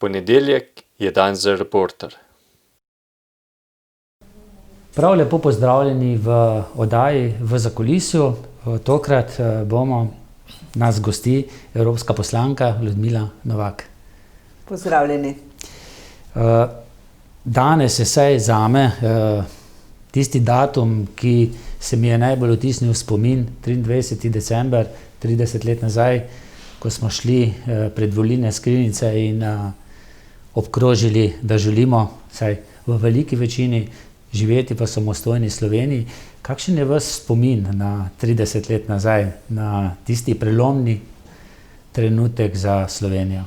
ponedeljek je dan za Reporter. Prav lepo pozdravljeni v oddaji V zakulisju. Tokrat nas gosti evropska poslanka Ljudmila Novak. Pozdravljeni. Danes je vsaj zame tisti datum, ki se mi je najbolj vtisnil v spomin, 23. december, 30 let nazaj, ko smo šli pred volilne skrinjice in obkrožili, da želimo, vsaj v veliki večini, živeti v samostojni Sloveniji. Kakšen je vaš spomin na 30 let nazaj, na tisti prelomni trenutek za Slovenijo?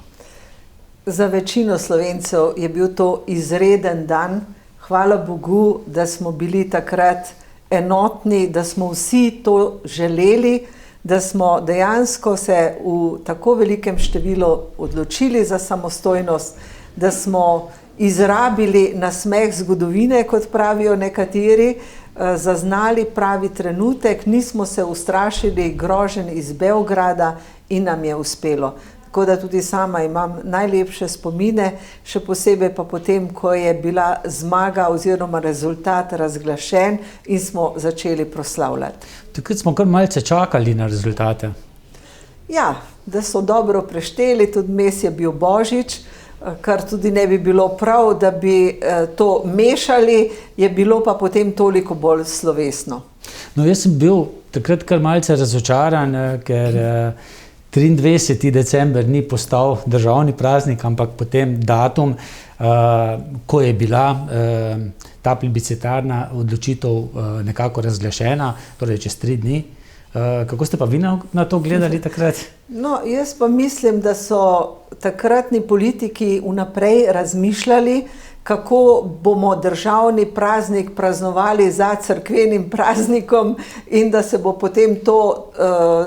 Za večino Slovencev je bil to izreden dan. Hvala Bogu, da smo bili takrat enotni, da smo vsi to želeli, da smo dejansko se v tako velikem številu odločili za samostojnost, da smo izrabili nasmeh zgodovine, kot pravijo nekateri, zaznali pravi trenutek, nismo se ustrašili groženj iz Beograda in nam je uspelo. Tako da tudi sama imam najlepše spomine, še posebej pa potem, ko je bila zmaga oziroma rezultat razglašen in smo začeli proslavljati. Takrat smo kar malce čakali na rezultate. Ja, da so dobro prešteli, tudi mes je bil Božič, kar tudi ne bi bilo prav, da bi to mešali, je bilo pa potem toliko bolj slovesno. No, jaz sem bil takrat kar malce razočaran, ker 23. december ni postal državni praznik, ampak potem datum, ko je bila ta plebiscitarna odločitev nekako razglašena, torej čez 3 dni. Kako ste pa vi na to gledali takrat? No, jaz pa mislim, da so takratni politiki vnaprej razmišljali, kako bomo državni praznik praznovali za cerkvenim praznikom in da se bo potem to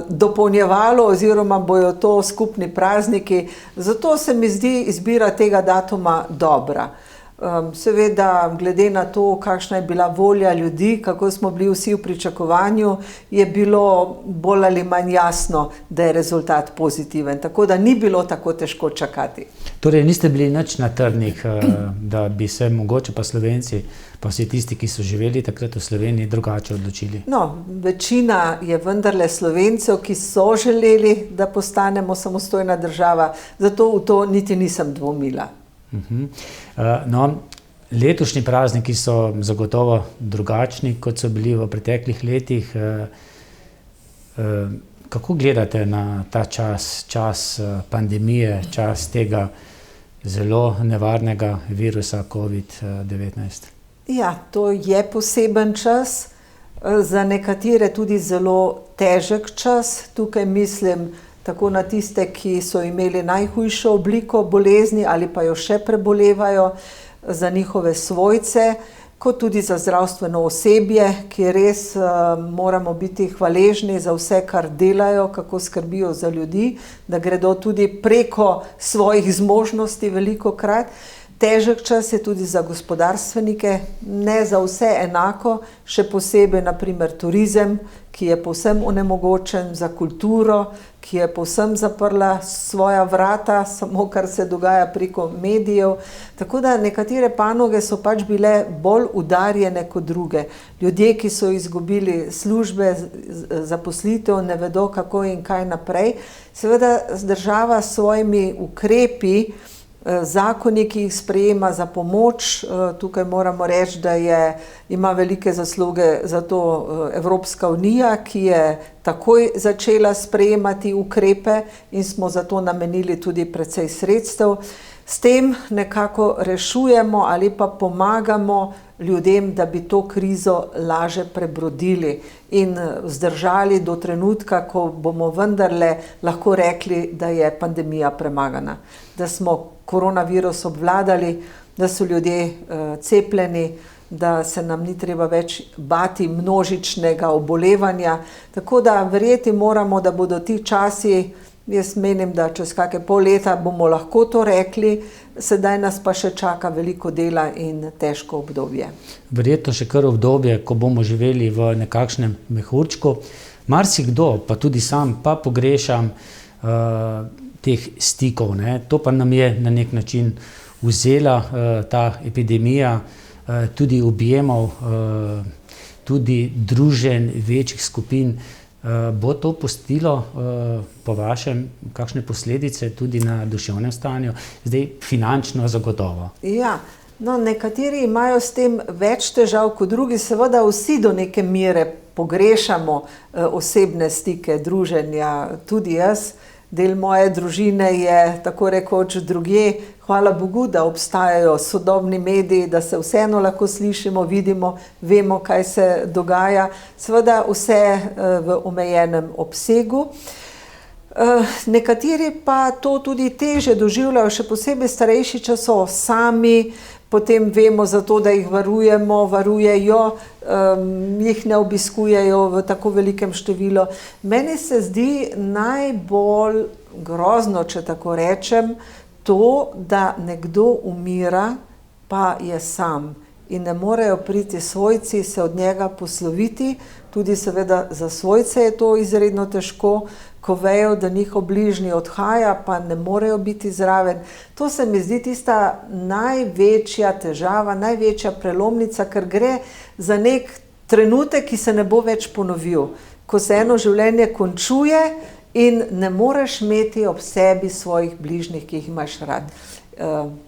dopolnjevalo oziroma bojo to skupni prazniki. Zato se mi zdi izbira tega datuma dobra. Seveda, glede na to, kakšna je bila volja ljudi, kako smo bili vsi v pričakovanju, je bilo bolj ali manj jasno, da je rezultat pozitiven. Tako da ni bilo tako težko čakati. Torej, niste bili nič na trnih, da bi se mogoče pa Slovenci, pa vsi tisti, ki so živeli takrat v Sloveniji, drugače odločili? No, večina je vendarle Slovencev, ki so želeli, da postanemo samostojna država, zato v to niti nisem dvomila. No, letošnji prazniki so zagotovo drugačni, kot so bili v preteklih letih. Kako gledate na ta čas pandemije, čas tega zelo nevarnega virusa COVID-19? Ja, to je poseben čas, za nekatere tudi zelo težek čas. Tukaj mislim tako na tiste, ki so imeli najhujšo obliko bolezni ali pa jo še prebolevajo, za njihove svojce, kot tudi za zdravstveno osebje, ki res moramo biti hvaležni za vse, kar delajo, kako skrbijo za ljudi, da gredo tudi preko svojih zmožnosti velikokrat. Težek čas je tudi za gospodarstvenike, ne za vse enako, še posebej naprimer turizem, ki je povsem onemogočen, za kulturo, ki je povsem zaprla svoja vrata, samo kar se dogaja preko medijev. Tako da nekatere panoge so pač bile bolj udarjene kot druge. Ljudje, ki so izgubili službe, zaposlitev, ne vedo kako in kaj naprej. Seveda država s svojimi ukrepi, zakoni, ki jih sprejema za pomoč, tukaj moramo reči, da ima velike zasluge za to Evropska unija, ki je takoj začela sprejemati ukrepe in smo za to namenili tudi precej sredstev. S tem nekako rešujemo ali pa pomagamo ljudem, da bi to krizo laže prebrodili in zdržali do trenutka, ko bomo vendarle lahko rekli, da je pandemija premagana, da smo koronavirus obvladali, da so ljudje cepljeni, da se nam ni treba več bati množičnega obolevanja. Tako da verjeti moramo, da bodo ti časi, jaz menim, da čez kakšne pol leta bomo lahko to rekli, sedaj nas pa še čaka veliko dela in težko obdobje. Verjetno še kar obdobje, ko bomo živeli v nekakšnem mehurčku. Marsikdo, pa tudi sam, pa pogrešam teh stikov, ne. To pa nam je na nek način vzela ta epidemija, tudi objemov, tudi druženj večjih skupin. Bo to pustilo po vašem kakšne posledice tudi na duševnem stanju? Zdaj finančno zagotovo. Ja, no, nekateri imajo s tem več težav kot drugi, seveda vsi do neke mere pogrešamo osebne stike, druženja, tudi jaz. Del moje družine je tako rekoč drugje. Hvala Bogu, da obstajajo sodobni mediji, da se vseeno lahko slišimo, vidimo, vemo, kaj se dogaja. Seveda vse v omejenem obsegu. Nekateri pa to tudi težje doživljajo, še posebej starejši, če so sami, potem vemo za to, da jih varujejo, jih ne obiskujejo v tako velikem številu. Meni se zdi najbolj grozno, če tako rečem, to, da nekdo umira, pa je sam in ne morejo priti svojci se od njega posloviti. Tudi seveda za svojce je to izredno težko, ko vejo, da njihov bližnji odhaja, pa ne morejo biti zraven. To se mi zdi tista največja težava, največja prelomnica, ker gre za nek trenutek, ki se ne bo več ponovil. Ko se eno življenje končuje in ne moreš imeti ob sebi svojih bližnjih, ki jih imaš rad.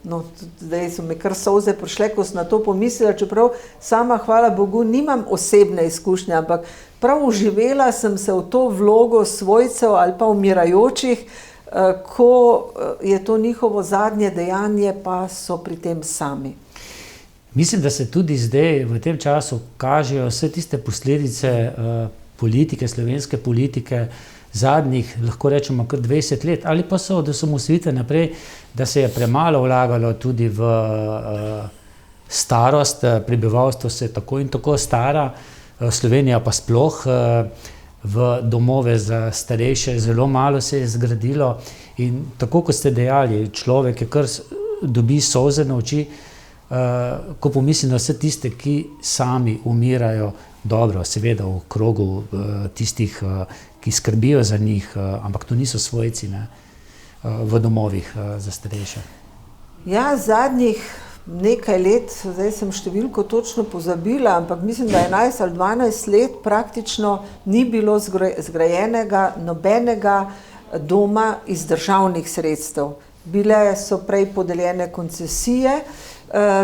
No, zdaj so mi kar solze prišle, ko sem na to pomislila, čeprav sama, hvala Bogu, nimam osebne izkušnje, ampak prav uživela sem se v to vlogo svojcev ali pa umirajočih, ko je to njihovo zadnje dejanje, pa so pri tem sami. Mislim, da se tudi zdaj v tem času kažejo vse tiste posledice politike, slovenske politike, zadnjih, lahko rečemo, kar 20 let, ali pa so od osamosvojitve naprej, da se je premalo vlagalo tudi v starost, prebivalstvo se tako in tako stara, Slovenija pa sploh, v domove za starejše zelo malo se je zgradilo in tako, kot ste dejali, človek je kar dobi solze na oči, ko pomislim na vse tiste, ki sami umirajo, dobro, seveda v krogu tistih, ki skrbijo za njih, ampak to niso svojci, ne, v domovih za starejše. Ja, zadnjih nekaj let, zdaj sem številko točno pozabila, ampak mislim, da 11 ali 12 let praktično ni bilo zgrajenega nobenega doma iz državnih sredstev. Bile so prej podeljene koncesije,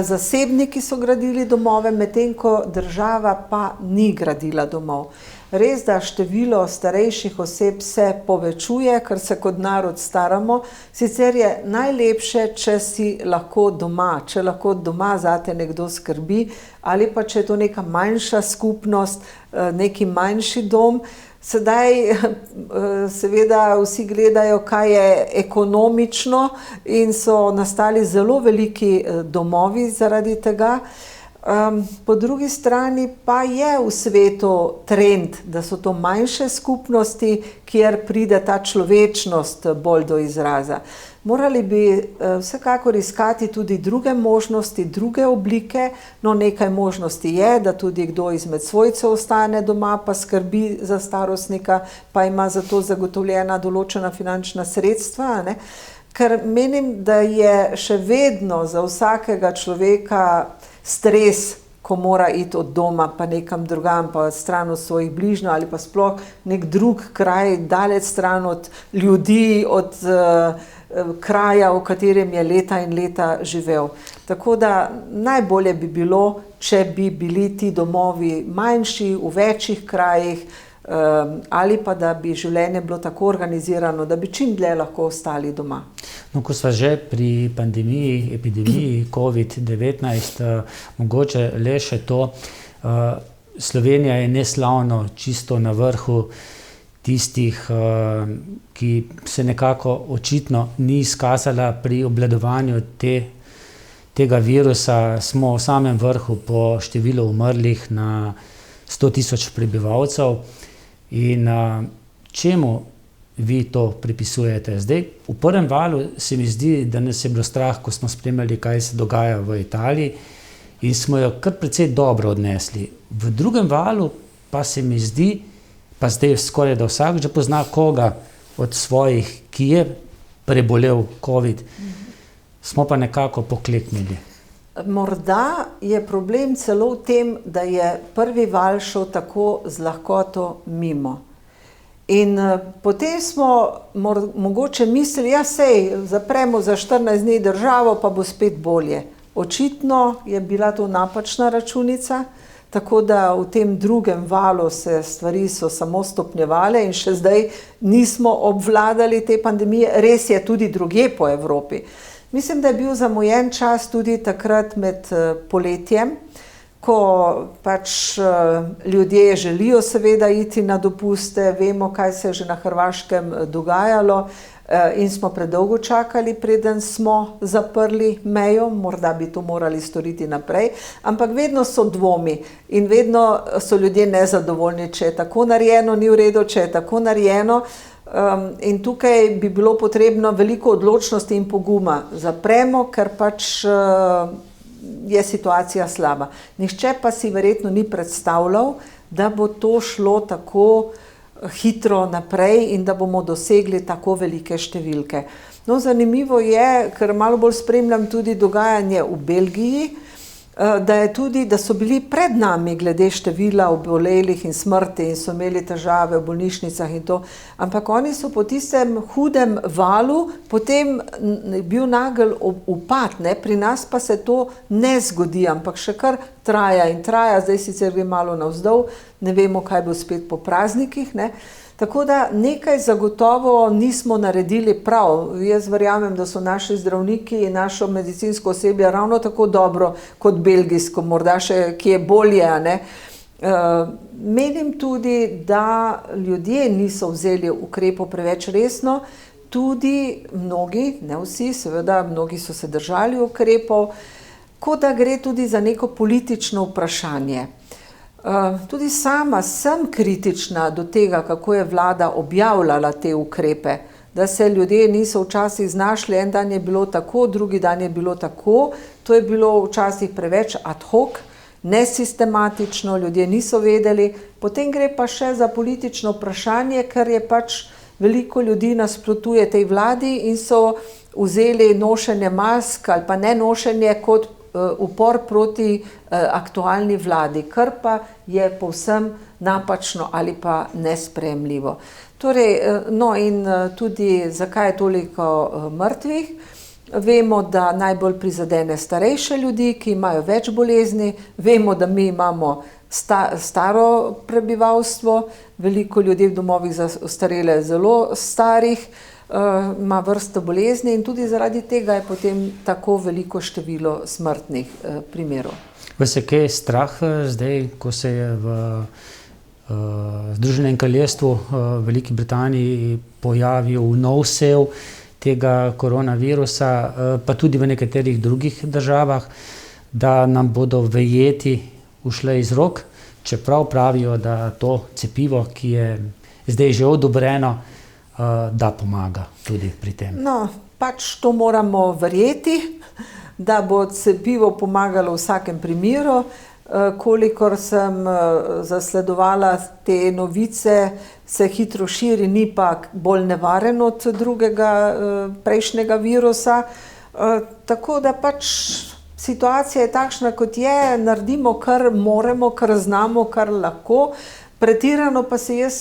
zasebniki so gradili domove, medtem ko država pa ni gradila domov. Res, da število starejših oseb se povečuje, ker se kot narod staramo, sicer je najlepše, če si lahko doma, če lahko doma zate nekdo skrbi, ali pa če je to neka manjša skupnost, neki manjši dom. Sedaj seveda vsi gledajo, kaj je ekonomično in so nastali zelo veliki domovi zaradi tega. Po drugi strani pa je v svetu trend, da so to manjše skupnosti, kjer pride ta človečnost bolj do izraza. Morali bi vsekakor iskati tudi druge možnosti, druge oblike, no nekaj možnosti je, da tudi kdo izmed svojcev ostane doma, pa skrbi za starostnika, pa ima za to zagotovljena določena finančna sredstva, ne? Ker menim, da je še vedno za vsakega človeka stres, ko mora iti od doma pa nekam drugam, pa stran od svojih bližnjev ali pa sploh nek drug kraj, daleč stran od ljudi, od kraja, v katerem je leta in leta živel. Tako da najbolje bi bilo, če bi bili ti domovi manjši, v večjih krajih, ali pa da bi življenje bilo tako organizirano, da bi čim dlje lahko ostali doma. No, ko sva že pri pandemiji, epidemiji COVID-19, mogoče le še to, Slovenija je neslavno čisto na vrhu tistih, ki se nekako očitno ni izkazala pri obvladovanju tega virusa. Smo v samem vrhu po številu umrlih na 100.000 prebivalcev. In čemu vi to pripisujete? Zdaj, v prvem valu se mi zdi, da nas je bilo strah, ko smo spremljali, kaj se dogaja v Italiji in smo jo kar precej dobro odnesli. V drugem valu pa se mi zdi, pa zdaj skoraj da vsak že pozna koga od svojih, ki je prebolel COVID, smo pa nekako pokleknili. Morda je problem celo v tem, da je prvi val šel tako z lahkoto mimo. In potem smo mogoče mislili, ja sej, zapremo za 14 dni državo, pa bo spet bolje. Očitno je bila to napačna računica, tako da v tem drugem valu se stvari so samo stopnjevale in še zdaj nismo obvladali te pandemije. Res je tudi drugje po Evropi. Mislim, da je bil zamujen čas tudi takrat med poletjem, ko pač ljudje želijo seveda iti na dopuste, vemo, kaj se je že na Hrvaškem dogajalo in smo predolgo čakali, preden smo zaprli mejo, morda bi to morali storiti naprej, ampak vedno so dvomi in vedno so ljudje nezadovoljni, če je tako narejeno, ni v redu, če je tako narejeno. In tukaj bi bilo potrebno veliko odločnosti in poguma. Zapremo, ker pač je situacija slaba. Nihče pa si verjetno ni predstavljal, da bo to šlo tako hitro naprej in da bomo dosegli tako velike številke. No, zanimivo je, ker malo bolj spremljam tudi dogajanje v Belgiji, da so bili pred nami glede števila obolelih in smrti in so imeli težave v bolnišnicah in to, ampak oni so po tistem hudem valu potem bil nagel upad, ne? Pri nas pa se to ne zgodi, ampak še kar traja in traja, zdaj sicer gre malo navzdol, ne vemo, kaj bo spet po praznikih, ne? Tako da nekaj zagotovo nismo naredili prav. Jaz verjamem, da so naši zdravniki in našo medicinsko osebje ravno tako dobro kot belgijsko, morda še kje bolje, ne? Menim tudi, da ljudje niso vzeli ukrepov preveč resno, tudi mnogi, ne vsi, seveda mnogi so se držali ukrepov, kot da gre tudi za neko politično vprašanje. Tudi sama sem kritična do tega, kako je vlada objavljala te ukrepe, da se ljudje niso včasih znašli, en dan je bilo tako, drugi dan je bilo tako, to je bilo včasih preveč ad hoc, nesistematično, ljudje niso vedeli, potem gre pa še za politično vprašanje, ker je pač veliko ljudi nasprotuje tej vladi in so vzeli nošenje mask ali pa ne nošenje kot upor proti aktualni vladi, kar pa je povsem napačno ali pa nesprejemljivo. Torej, no in tudi zakaj je toliko mrtvih? Vemo, da najbolj prizadene starejše ljudi, ki imajo več bolezni, vemo, da mi imamo staro prebivalstvo, veliko ljudi v domovih za ostarele zelo starih, ima vrsto bolezni in tudi zaradi tega je potem tako veliko število smrtnih primerov. Vas je kaj strah zdaj, ko se je v Združenem kraljestvu, v Veliki Britaniji pojavil nov sev tega koronavirusa, pa tudi v nekaterih drugih državah, da nam bodo vejeti ušle iz rok, čeprav pravijo, da to cepivo, ki je zdaj že odobreno, da pomaga tudi pri tem. No, pač to moramo verjeti, da bo cepivo pomagalo v vsakem primeru. Kolikor sem zasledovala te novice, se hitro širi, ni pa bolj nevaren od drugega prejšnjega virusa. Tako da pač situacija je takšna, kot je, naredimo, kar moremo, kar znamo, kar lahko. Pretirano pa se jaz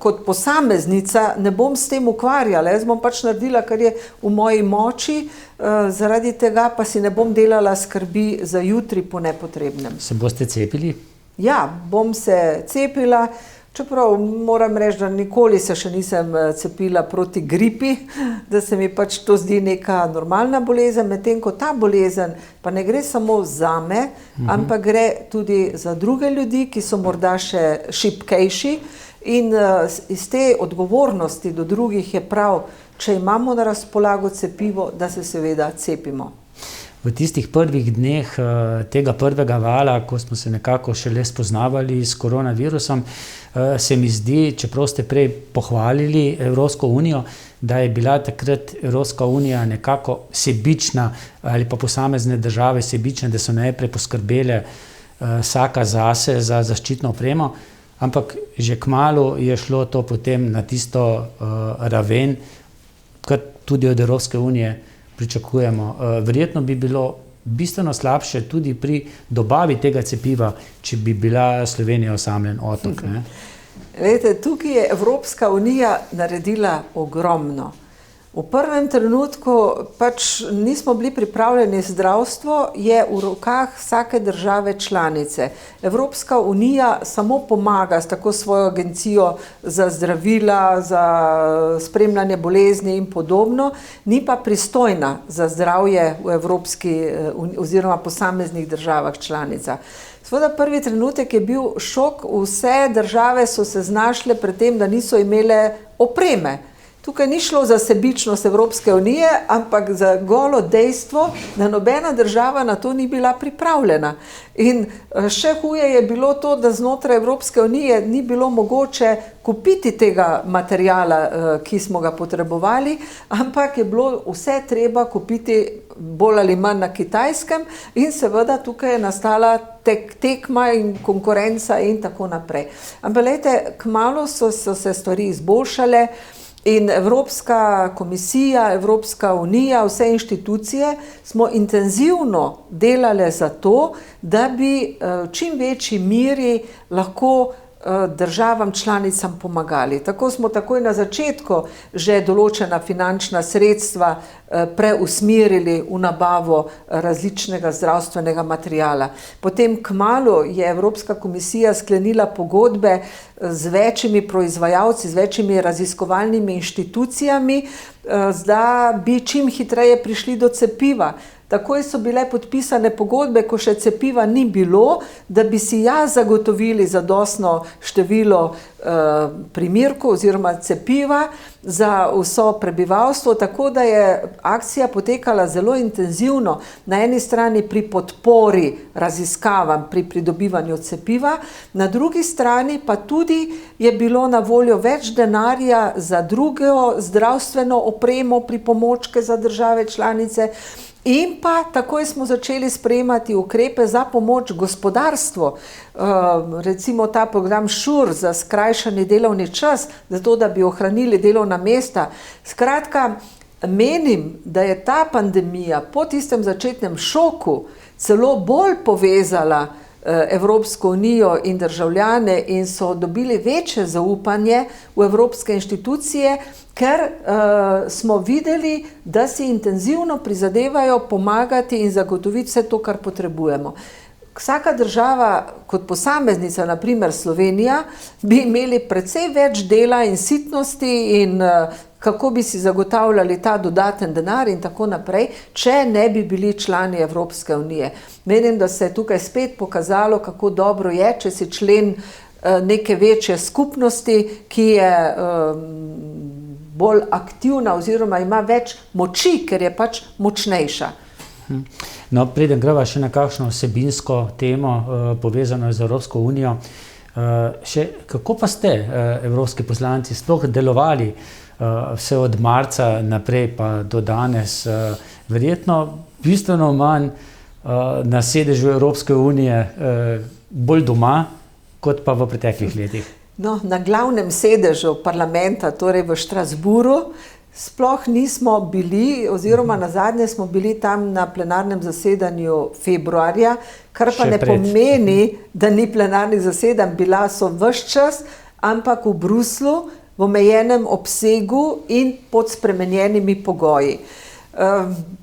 kot posameznica ne bom s tem ukvarjala, jaz bom pač naredila, kar je v moji moči, zaradi tega pa si ne bom delala skrbi za jutri po nepotrebnem. Se boste cepili? Ja, bom se cepila, čeprav moram reči, da nikoli se še nisem cepila proti gripi, da se mi pač to zdi neka normalna bolezen, medtem ko ta bolezen pa ne gre samo zame, ampak gre tudi za druge ljudi, ki so morda še šibkejši in iz te odgovornosti do drugih je prav, če imamo na razpolago cepivo, da se seveda cepimo. V tistih prvih dneh tega prvega vala, ko smo se nekako šele spoznavali s koronavirusom, se mi zdi, čeprav ste prej pohvalili Evropsko unijo, da je bila takrat Evropska unija nekako sebična ali pa posamezne države sebične, da so najprej poskrbele vsaka zase za zaščitno opremo, ampak že kmalu je šlo to potem na tisto raven, kar tudi od Evropske unije pričakujemo. Verjetno bi bilo bistveno slabše tudi pri dobavi tega cepiva, če bi bila Slovenija osamljen otok. Ne? Vete, tukaj je Evropska unija naredila ogromno. V prvem trenutku pač nismo bili pripravljeni, zdravstvo je v rokah vsake države članice. Evropska unija samo pomaga s tako svojo agencijo za zdravila, za spremljanje bolezni in podobno, ni pa pristojna za zdravje v Evropski oziroma posameznih državah članica. Seveda prvi trenutek je bil šok, vse države so se znašle pred tem, da niso imele opreme. Tukaj ni šlo za sebičnost Evropske unije, ampak za golo dejstvo, da nobena država na to ni bila pripravljena. In še huje je bilo to, da znotraj Evropske unije ni bilo mogoče kupiti tega materijala, ki smo ga potrebovali, ampak je bilo vse treba kupiti bolj ali manj na Kitajskem in seveda tukaj je nastala tekma in konkurenca in tako naprej. Ampak lejte, kmalu so se stvari izboljšale. In Evropska komisija, Evropska unija, vse inštitucije smo intenzivno delale za to, da bi v čim večji meri lahko državam članicam pomagali. Tako smo takoj na začetku že določena finančna sredstva preusmerili v nabavo različnega zdravstvenega materijala. Potem kmalu je Evropska komisija sklenila pogodbe z večjimi proizvajalci, z večjimi raziskovalnimi inštitucijami, da bi čim hitreje prišli do cepiva. Takoj so bile podpisane pogodbe, ko še cepiva ni bilo, da bi si zagotovili zadostno število primerkov oziroma cepiva za vso prebivalstvo, tako da je akcija potekala zelo intenzivno, na eni strani pri podpori raziskavam pri pridobivanju cepiva, na drugi strani pa tudi je bilo na voljo več denarja za drugo zdravstveno opremo, pripomočke za države članice. In pa takoj smo začeli sprejemati ukrepe za pomoč gospodarstvu, recimo ta program ŠUR za skrajšani delovni čas, zato da bi ohranili delovna mesta. Skratka, menim, da je ta pandemija po tistem začetnem šoku celo bolj povezala Evropsko unijo in državljane in so dobili večje zaupanje v evropske inštitucije, ker smo videli, da si intenzivno prizadevajo pomagati in zagotoviti vse to, kar potrebujemo. Vsaka država kot posameznica, na primer Slovenija, bi imeli precej več dela in sitnosti in kako bi si zagotavljali ta dodaten denar in tako naprej, če ne bi bili člani Evropske unije. Menim, da se je tukaj spet pokazalo, kako dobro je, če si člen neke večje skupnosti, ki je bolj aktivna oziroma ima več moči, ker je pač močnejša. No, preden greva še na kakšno vsebinsko temo povezano z Evropsko unijo, kako pa ste, evropski poslanci, sploh delovali vse od marca naprej pa do danes? Verjetno bistveno manj na sedežu Evropske unije, bolj doma, kot pa v preteklih letih. No, na glavnem sedežu parlamenta, torej v Štrasburu, sploh nismo bili, oziroma nazadnje smo bili tam na plenarnem zasedanju februarja, kar pa ne pomeni, da ni plenarnih zasedanj, bila so ves čas, ampak v Bruslju v omejenem obsegu in pod spremenjenimi pogoji.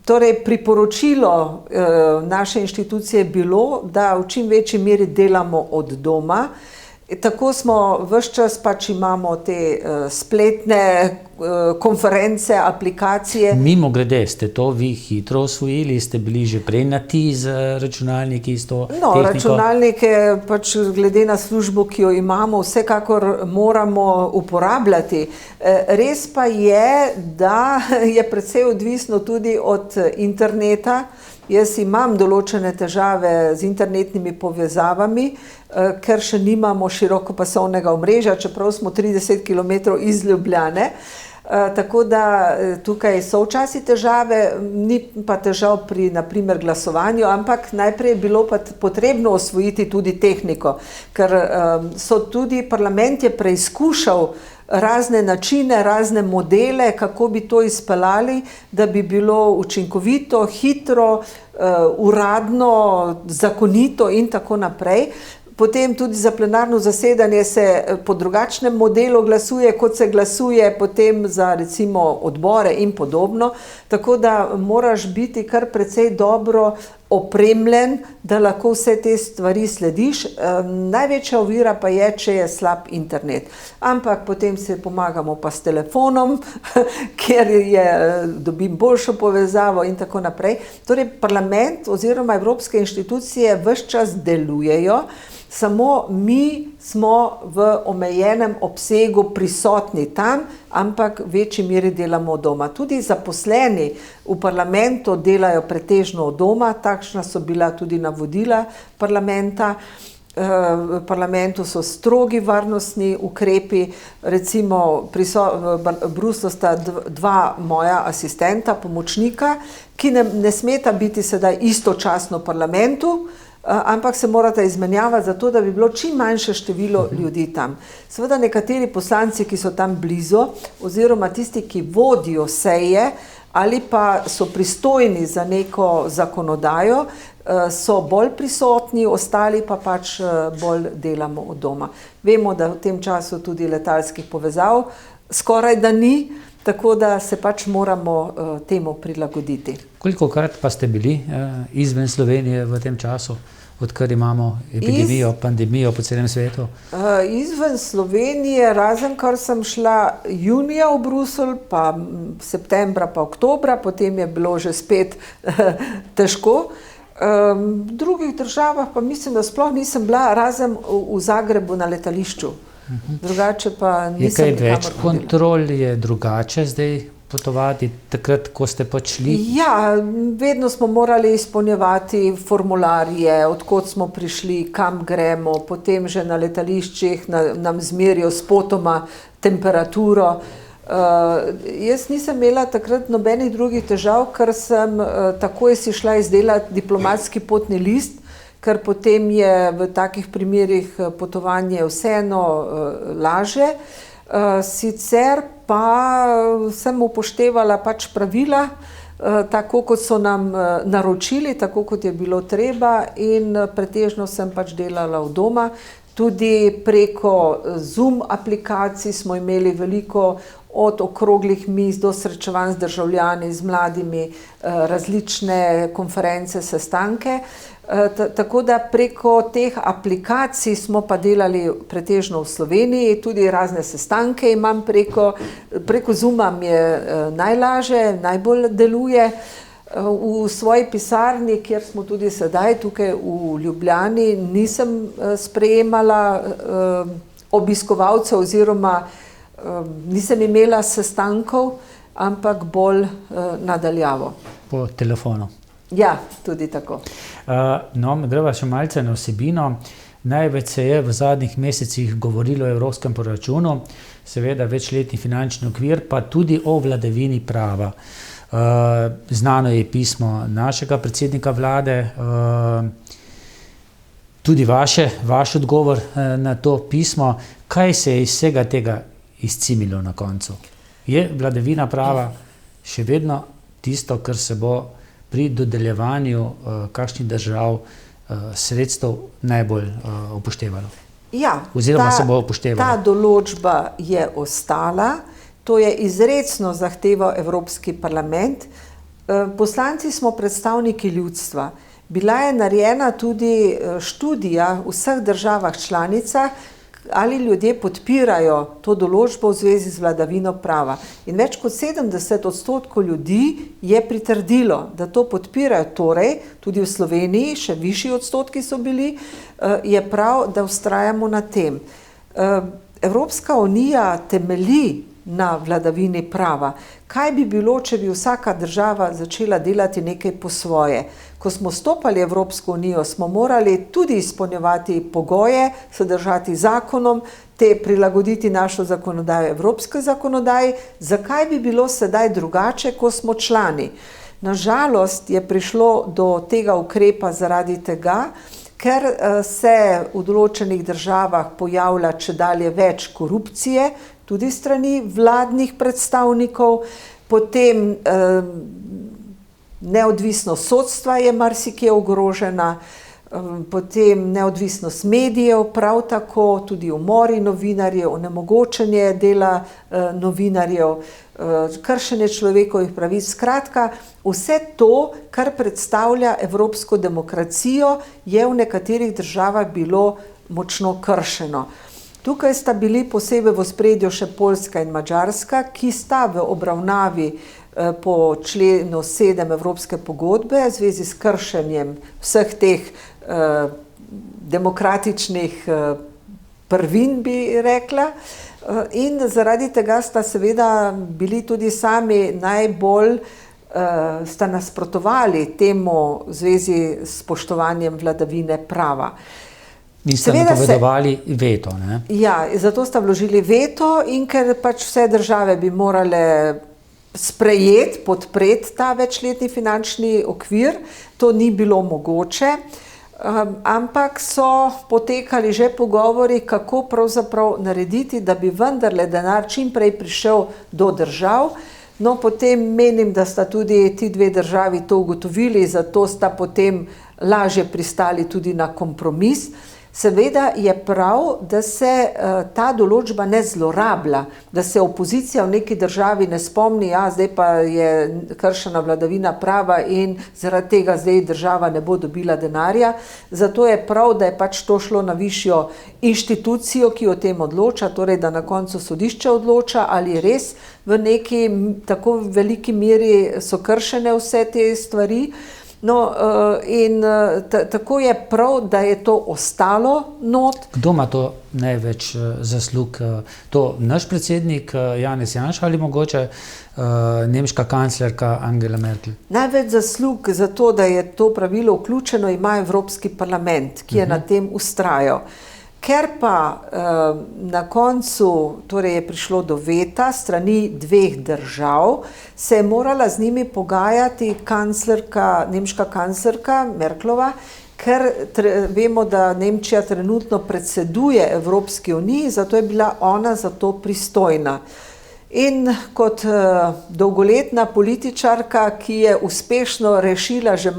Torej, priporočilo naše inštitucije je bilo, da v čim večji meri delamo od doma. Tako smo ves čas pač imamo te spletne konference, aplikacije. Mimogrede, ste to vi hitro osvojili? Ste bili že prej na ti z računalniki, s to tehniko? No, računalnike pač glede na službo, ki jo imamo, vsekakor moramo uporabljati. Res pa je, da je precej odvisno tudi od interneta. Jaz imam določene težave z internetnimi povezavami, ker še nimamo širokopasovnega omrežja, čeprav smo 30 km iz Ljubljane. Tako da tukaj so včasih težave, ni pa težav pri, na primer, glasovanju, ampak najprej je bilo pa potrebno osvojiti tudi tehniko, ker so tudi parlament je preizkušal razne načine, razne modele, kako bi to izpeljali, da bi bilo učinkovito, hitro, uradno, zakonito in tako naprej. Potem tudi za plenarno zasedanje se po drugačnem modelu glasuje, kot se glasuje potem za recimo odbore in podobno. Tako da moraš biti kar precej dobro opremljen, da lahko vse te stvari slediš. Največja ovira pa je, če je slab internet. Ampak potem se pomagamo pa s telefonom, kjer dobim boljšo povezavo in tako naprej. Torej parlament oziroma evropske inštitucije ves čas delujejo, samo mi smo v omejenem obsegu prisotni tam, ampak v večji meri delamo od doma. Tudi zaposleni v parlamentu delajo pretežno od doma, takšna so bila tudi navodila parlamenta. V parlamentu so strogi varnostni ukrepi, recimo v Bruslju sta dva moja asistenta, pomočnika, ki ne smeta biti sedaj istočasno v parlamentu, ampak se morata izmenjavati zato, da bi bilo čim manjše število ljudi tam. Seveda nekateri poslanci, ki so tam blizu, oziroma tisti, ki vodijo seje ali pa so pristojni za neko zakonodajo, so bolj prisotni, ostali pa pač bolj delamo od doma. Vemo, da v tem času tudi letalskih povezav skoraj da ni, tako da se pač moramo temu prilagoditi. Kolikokrat pa ste bili izven Slovenije v tem času, odkar imamo epidemijo, pandemijo po celem svetu? Izven Slovenije, razen kar sem šla junija v Bruselj, pa septembra pa oktobra, potem je bilo že spet težko. V drugih državah pa mislim, da sploh nisem bila, razen v Zagrebu na letališču. Drugače pa nisem nikamor hodila. Je kaj več kontrol, je drugače zdaj potovati, takrat, ko ste pač šli? Ja, vedno smo morali izpolnjevati formularje, odkot smo prišli, kam gremo, potem že na letališčih nam zmerijo spotoma temperaturo. Jaz nisem imela takrat nobenih drugih težav, ker sem takoj si šla izdelati diplomatski potni list, ker potem je v takih primerih potovanje vseeno lažje. Sicer pa sem upoštevala pač pravila, tako kot so nam naročili, tako kot je bilo treba, in pretežno sem pač delala od doma. Tudi preko Zoom aplikacij smo imeli veliko, od okroglih miz do srečevanj z državljani, z mladimi, različne konference, sestanke. Tako da preko teh aplikacij smo pa delali pretežno v Sloveniji, tudi razne sestanke imam preko Zooma mi je najlažje, najbolj deluje. V svoji pisarni, kjer smo tudi sedaj, tukaj v Ljubljani, nisem sprejemala obiskovalcev oziroma nisem imela sestankov, ampak bolj nadaljavo. Po telefonu. Ja, tudi tako. No, greva še malce na vsebino. Največ se je v zadnjih mesecih govorilo o evropskem proračunu, seveda večletni finančni okvir, pa tudi o vladavini prava. Znano je pismo našega predsednika vlade, tudi vaš odgovor na to pismo. Kaj se je iz vsega tega izcimilo na koncu? Je vladavina prava še vedno tisto, kar se bo pri dodeljevanju kakšnih držav sredstev najbolj upoštevalo? Ja, oziroma se bo upoštevalo? Ta določba je ostala. To je izrecno zahteval Evropski parlament. Poslanci smo predstavniki ljudstva. Bila je narejena tudi študija v vseh državah članicah, ali ljudje podpirajo to določbo v zvezi z vladavino prava. In več kot 70% ljudi je pritrdilo, da to podpirajo. Torej, tudi v Sloveniji, še višji odstotki so bili, je prav, da vztrajamo na tem. Evropska unija temelji na vladavini prava. Kaj bi bilo, če bi vsaka država začela delati nekaj po svoje? Ko smo stopali v Evropsko unijo, smo morali tudi izpolnjevati pogoje, se držati zakonom, te prilagoditi našo zakonodajo evropske zakonodaji. Zakaj bi bilo sedaj drugače, ko smo člani? Na žalost je prišlo do tega ukrepa zaradi tega, ker se v določenih državah pojavlja čedalje več korupcije, tudi strani vladnih predstavnikov, potem neodvisnost sodstva je marsikje ogrožena, potem neodvisnost medijev, prav tako tudi umori novinarjev, onemogočenje dela novinarjev, kršenje človekovih pravic. Skratka, vse to, kar predstavlja evropsko demokracijo, je v nekaterih državah bilo močno kršeno. Tukaj sta bili posebej v ospredju še Poljska in Madžarska, ki sta v obravnavi po členu 7 Evropske pogodbe v zvezi s kršenjem vseh teh demokratičnih prvin, bi rekla. In zaradi tega sta seveda bili tudi sami najbolj sta nasprotovali temu v zvezi s spoštovanjem vladavine prava. In ste napovedovali veto, ne? Ja, zato sta vložili veto in ker pač vse države bi morale sprejeti, podpreti ta večletni finančni okvir, to ni bilo mogoče, ampak so potekali že pogovori, kako pravzaprav narediti, da bi vendarle denar čim prej prišel do držav. No, potem menim, da sta tudi ti dve državi to ugotovili, zato sta potem lažje pristali tudi na kompromis. Seveda je prav, da se ta določba ne zlorablja, da se opozicija v neki državi ne spomni, ja, zdaj pa je kršena vladavina prava in zaradi tega zdaj država ne bo dobila denarja. Zato je prav, da je pač to šlo na višjo inštitucijo, ki o tem odloča, torej da na koncu sodišče odloča, ali res v neki tako veliki meri so kršene vse te stvari. No, in tako je prav, da je to ostalo not. Kdo ima to največ zaslug? To naš predsednik Janez Janša ali mogoče nemška kanclerka Angela Merkel? Največ zaslug za to, da je to pravilo vključeno, ima Evropski parlament, ki je na tem vztrajal. Ker pa na koncu torej je prišlo do veta strani dveh držav, se je morala z njimi pogajati nemška kanclerka Merklova, ker vemo, da Nemčija trenutno predseduje Evropski uniji, zato je bila ona za to pristojna. In kot dolgoletna političarka, ki je uspešno rešila že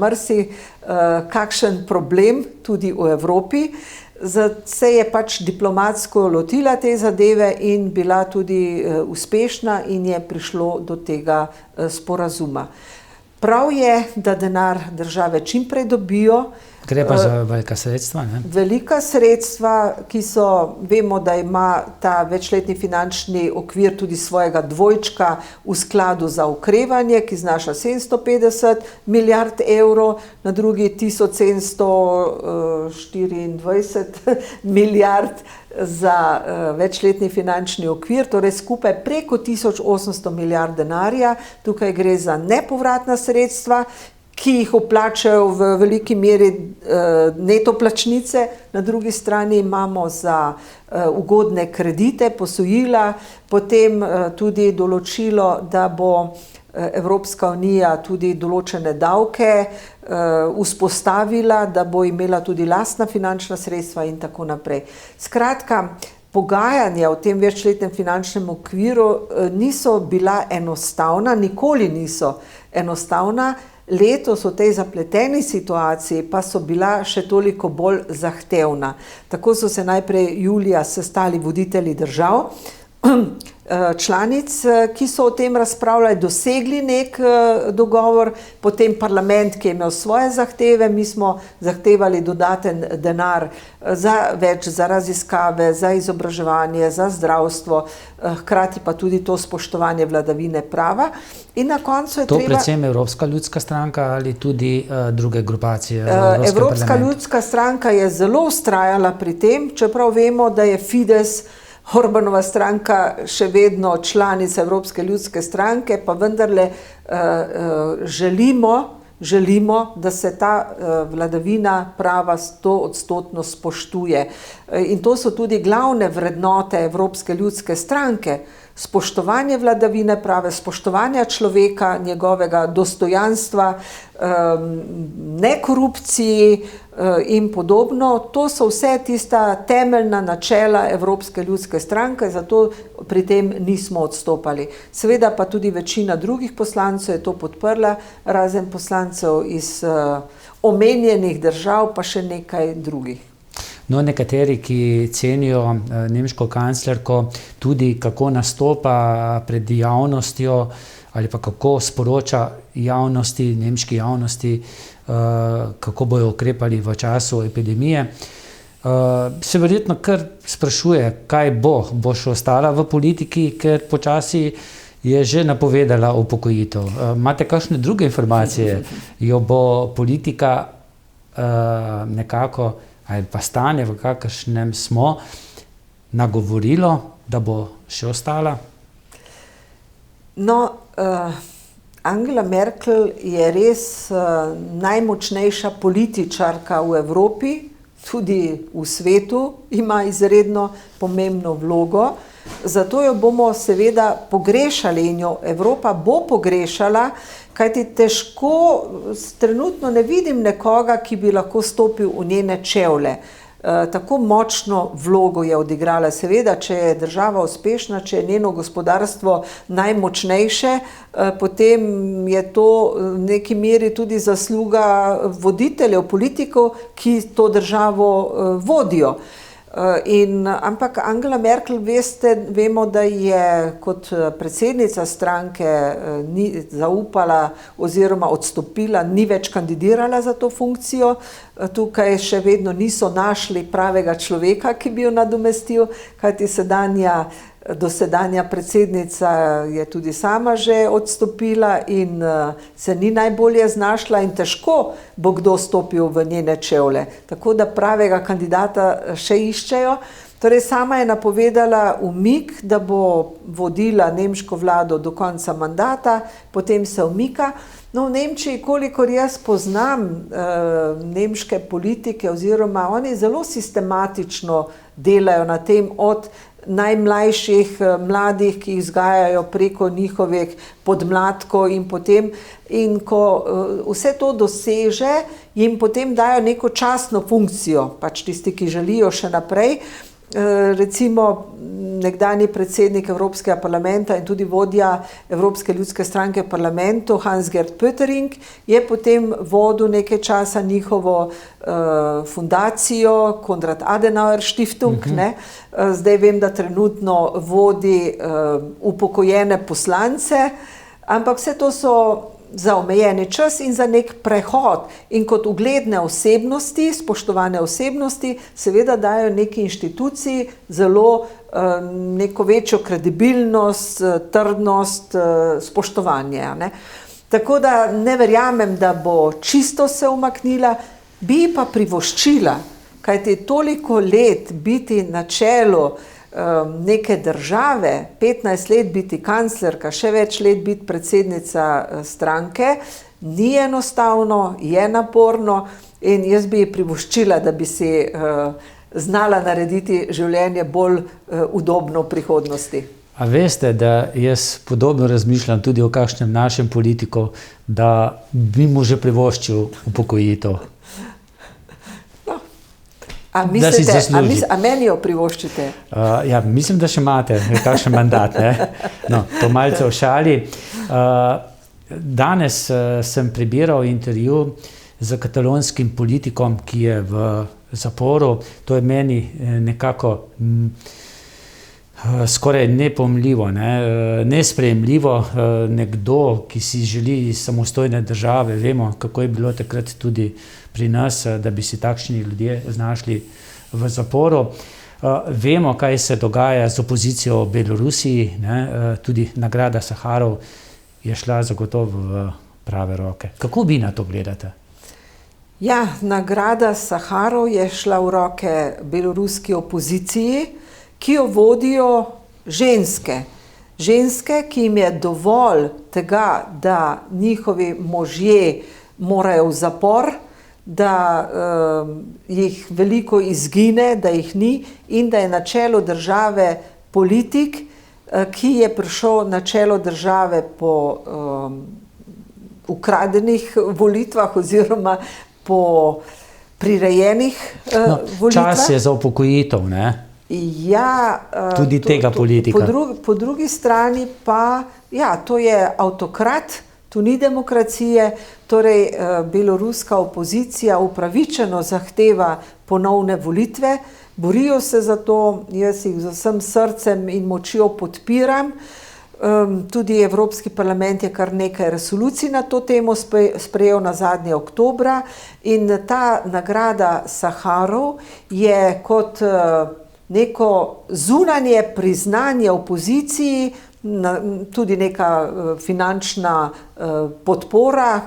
kakšen problem tudi v Evropi, se je pač diplomatsko lotila te zadeve in bila tudi uspešna in je prišlo do tega sporazuma. Prav je, da denar države čim prej dobijo. Gre pa za velika sredstva, ne? Velika sredstva, ki so, vemo, da ima ta večletni finančni okvir tudi svojega dvojčka v skladu za okrevanje, ki znaša 750 milijard evrov, na drugi 1724 milijard za večletni finančni okvir, torej skupaj preko 1800 milijard denarja. Tukaj gre za nepovratna sredstva, ki jih vplačajo v veliki meri neto plačnice, na drugi strani imamo za ugodne kredite, posojila, potem tudi določilo, da bo Evropska unija tudi določene davke vzpostavila, da bo imela tudi lastna finančna sredstva in tako naprej. Skratka, pogajanja v tem večletnem finančnem okviru niso bila enostavna, nikoli niso enostavna. Letos v tej zapleteni situaciji pa so bila še toliko bolj zahtevna. Tako so se najprej julija sestali voditelji držav, članic, ki so o tem razpravljali, dosegli nek dogovor, potem parlament, ki je imel svoje zahteve, mi smo zahtevali dodaten denar več za raziskave, za izobraževanje, za zdravstvo, hkrati pa tudi to spoštovanje vladavine prava. In na koncu je to predvsem Evropska ljudska stranka ali tudi druge grupacije? Evropska ljudska stranka je zelo vztrajala pri tem, čeprav vemo, da je Fides, Orbanova stranka, še vedno članica Evropske ljudske stranke, pa vendarle želimo, da se ta vladavina prava 100% spoštuje. In to so tudi glavne vrednote Evropske ljudske stranke. spoštovanje vladavine prave, spoštovanja človeka, njegovega dostojanstva, ne korupciji in podobno. To so vse tista temeljna načela Evropske ljudske stranke, zato pri tem nismo odstopali. Seveda pa tudi večina drugih poslancev je to podprla, razen poslancev iz omenjenih držav, pa še nekaj drugih. No, nekateri, ki cenijo nemško kanclerko, tudi kako nastopa pred javnostjo ali pa kako sporoča javnosti, nemški javnosti, kako bojo ukrepali v času epidemije, se verjetno kar sprašuje, kaj bo še ostala v politiki, ker počasi je že napovedala upokojitev. Imate kakšne druge informacije? Jo bo politika nekako ali pa stanje, v kakršnem smo, nagovorilo, da bo še ostala? No, Angela Merkel je res najmočnejša političarka v Evropi, tudi v svetu ima izredno pomembno vlogo. Zato jo bomo seveda pogrešali in jo Evropa bo pogrešala, kajti težko, trenutno ne vidim nekoga, ki bi lahko stopil v njene čevlje. Tako močno vlogo je odigrala. Seveda, če je država uspešna, če je njeno gospodarstvo najmočnejše, potem je to v neki meri tudi zasluga voditeljev, politikov, ki to državo vodijo. Ampak Angela Merkel, vemo, da je kot predsednica stranke ni zaupala oziroma odstopila, ni več kandidirala za to funkcijo. Tukaj še vedno niso našli pravega človeka, ki bi jo nadomestil, kajti dosedanja predsednica je tudi sama že odstopila in se ni najbolje znašla in težko bo kdo stopil v njene čevlje. Tako da pravega kandidata še iščejo. Torej, sama je napovedala umik, da bo vodila nemško vlado do konca mandata, potem se umika. No, v Nemčiji, kolikor jaz poznam nemške politike, oziroma oni zelo sistematično delajo na tem, od najmlajših mladih, ki jih vzgajajo preko njihovih podmladkov in potem, in ko vse to doseže, jim potem dajo neko častno funkcijo, pač tisti, ki želijo še naprej. Recimo nekdanji predsednik Evropskega parlamenta in tudi vodja Evropske ljudske stranke v parlamentu, Hans-Gert Pöttering, je potem vodil nekaj časa njihovo fundacijo, Konrad Adenauer Stiftung. Zdaj vem, da trenutno vodi upokojene poslance, ampak vse to so za omejeni čas in za nek prehod. In kot ugledne osebnosti, spoštovane osebnosti, seveda dajo neki inštituciji zelo neko večjo kredibilnost, trdnost, spoštovanje. Ne? Tako da ne verjamem, da bo čisto se umaknila, bi pa privoščila, kajti toliko let biti na čelu neke države, 15 let biti kanclerka, še več let biti predsednica stranke, ni enostavno, je naporno in jaz bi ji privoščila, da bi si znala narediti življenje bolj udobno v prihodnosti. A veste, da jaz podobno razmišljam tudi o kakšnem našem politiku, da bi mu že privoščil upokojitev? A mislite, a meni jo privoščite? Ja, mislim, da še imate kakšen mandat. No, to malce v šali. Danes sem prebiral intervju z katalonskim politikom, ki je v zaporu. To je meni nekako skoraj nepojmljivo, nesprejemljivo. Nekdo, ki si želi samostojne države, vemo, kako je bilo takrat tudi pri nas, da bi si takšni ljudje znašli v zaporu. Vemo, kaj se dogaja z opozicijo v Belorusiji, tudi nagrada Saharov je šla zagotovo v prave roke. Kako vi na to gledate? Ja, nagrada Saharov je šla v roke beloruski opoziciji, ki jo vodijo ženske. Ženske, ki jim je dovolj tega, da njihovi možje morajo v zapor, da jih veliko izgine, da jih ni in da je na čelu države politik, ki je prišel na čelo države po ukradenih volitvah oziroma po prirejenih volitvah. Čas je za upokojitev, ne? Ja, tudi tega politika. Po drugi strani pa, ja, to je avtokrat, tu ni demokracije, torej beloruska opozicija upravičeno zahteva ponovne volitve, borijo se za to, jaz jih z vsem srcem in močjo podpiram. Tudi Evropski parlament je kar nekaj resolucij na to temo sprejel nazadnje oktobra in ta nagrada Saharov je kot neko zunanje priznanje opoziciji, tudi neka finančna podpora,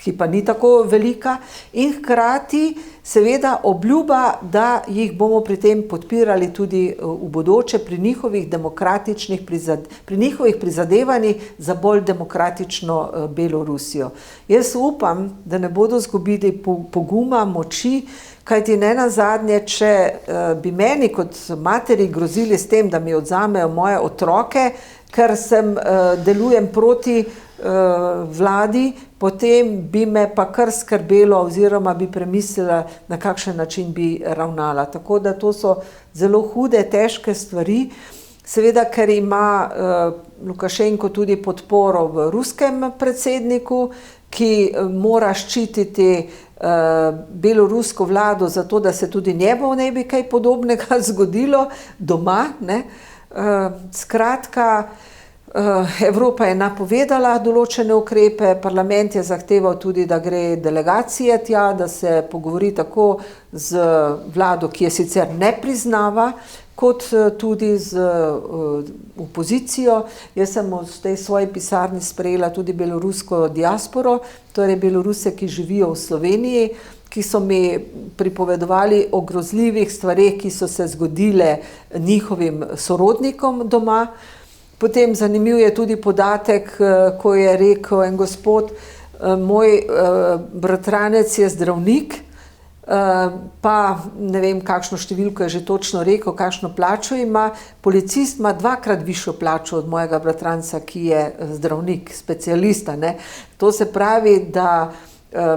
ki pa ni tako velika, in hkrati seveda obljuba, da jih bomo pri tem podpirali tudi v bodoče pri njihovih pri njihovih prizadevanjih za bolj demokratično Belorusijo. Jaz upam, da ne bodo izgubili poguma, moči, kajti nenazadnje, če bi meni kot materi grozili s tem, da mi odvzamejo moje otroke, ker delujem proti vladi, potem bi me pa kar skrbelo oziroma bi premislila, na kakšen način bi ravnala. Tako da to so zelo hude, težke stvari. Seveda, ker ima Lukašenko tudi podporo v ruskem predsedniku, ki mora ščititi belorusko vlado zato, da se tudi njemu ne bi kaj podobnega zgodilo doma, ne. Skratka, Evropa je napovedala določene ukrepe, parlament je zahteval tudi, da gre delegacije tja, da se pogovori tako z vlado, ki je sicer ne priznava, kot tudi z opozicijo. Jaz sem v tej svoji pisarni sprejela tudi belorusko diasporo, torej Beloruse, ki živijo v Sloveniji, ki so mi pripovedovali o grozljivih stvareh, ki so se zgodile njihovim sorodnikom doma. Potem zanimiv je tudi podatek, ko je rekel en gospod, moj bratranec je zdravnik, pa ne vem, kakšno številko je že točno rekel, kakšno plačo ima, policist ima 2-krat višjo plačo od mojega bratranca, ki je zdravnik, specialista, ne. To se pravi, da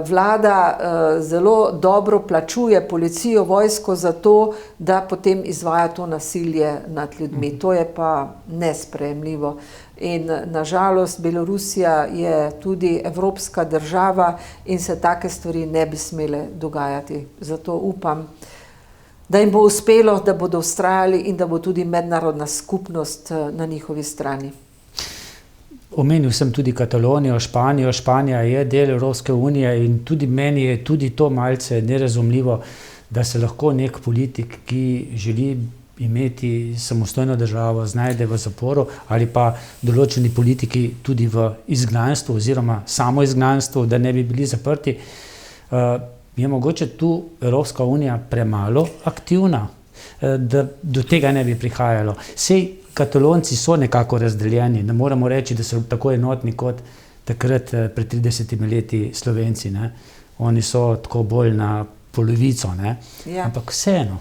vlada zelo dobro plačuje policijo, vojsko za to, da potem izvaja to nasilje nad ljudmi. To je pa nesprejemljivo. In nažalost Belorusija je tudi evropska država in se take stvari ne bi smele dogajati. Zato upam, da jim bo uspelo, da bodo vztrajali in da bo tudi mednarodna skupnost na njihovi strani. Omenil sem tudi Katalonijo, Španijo. Španija je del Evropske unije in tudi meni je tudi to malce nerazumljivo, da se lahko nek politik, ki želi imeti samostojno državo, znajde v zaporu ali pa določeni politiki tudi v izgnanstvu oziroma samoizgnanstvu, da ne bi bili zaprti. Je mogoče tu Evropska unija premalo aktivna, da do tega ne bi prihajalo? Sej Katalonci so nekako razdeljeni, ne moremo reči, da so tako enotni kot takrat pred 30 leti Slovenci, ne? Oni so tako bolj na polovico, ne? Ja. Ampak vseeno.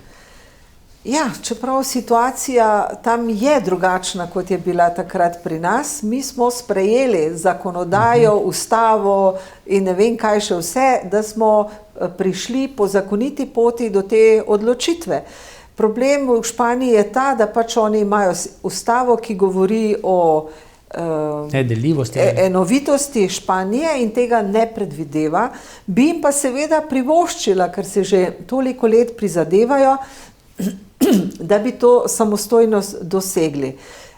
Ja, čeprav situacija tam je drugačna, kot je bila takrat pri nas. Mi smo sprejeli zakonodajo, ustavo in ne vem kaj še vse, da smo prišli po zakoniti poti do te odločitve. Problem v Španiji je ta, da pač oni imajo ustavo, ki govori o enovitosti Španije in tega ne predvideva. Bi jim pa seveda privoščila, ker se že toliko let prizadevajo, da bi to samostojnost dosegli.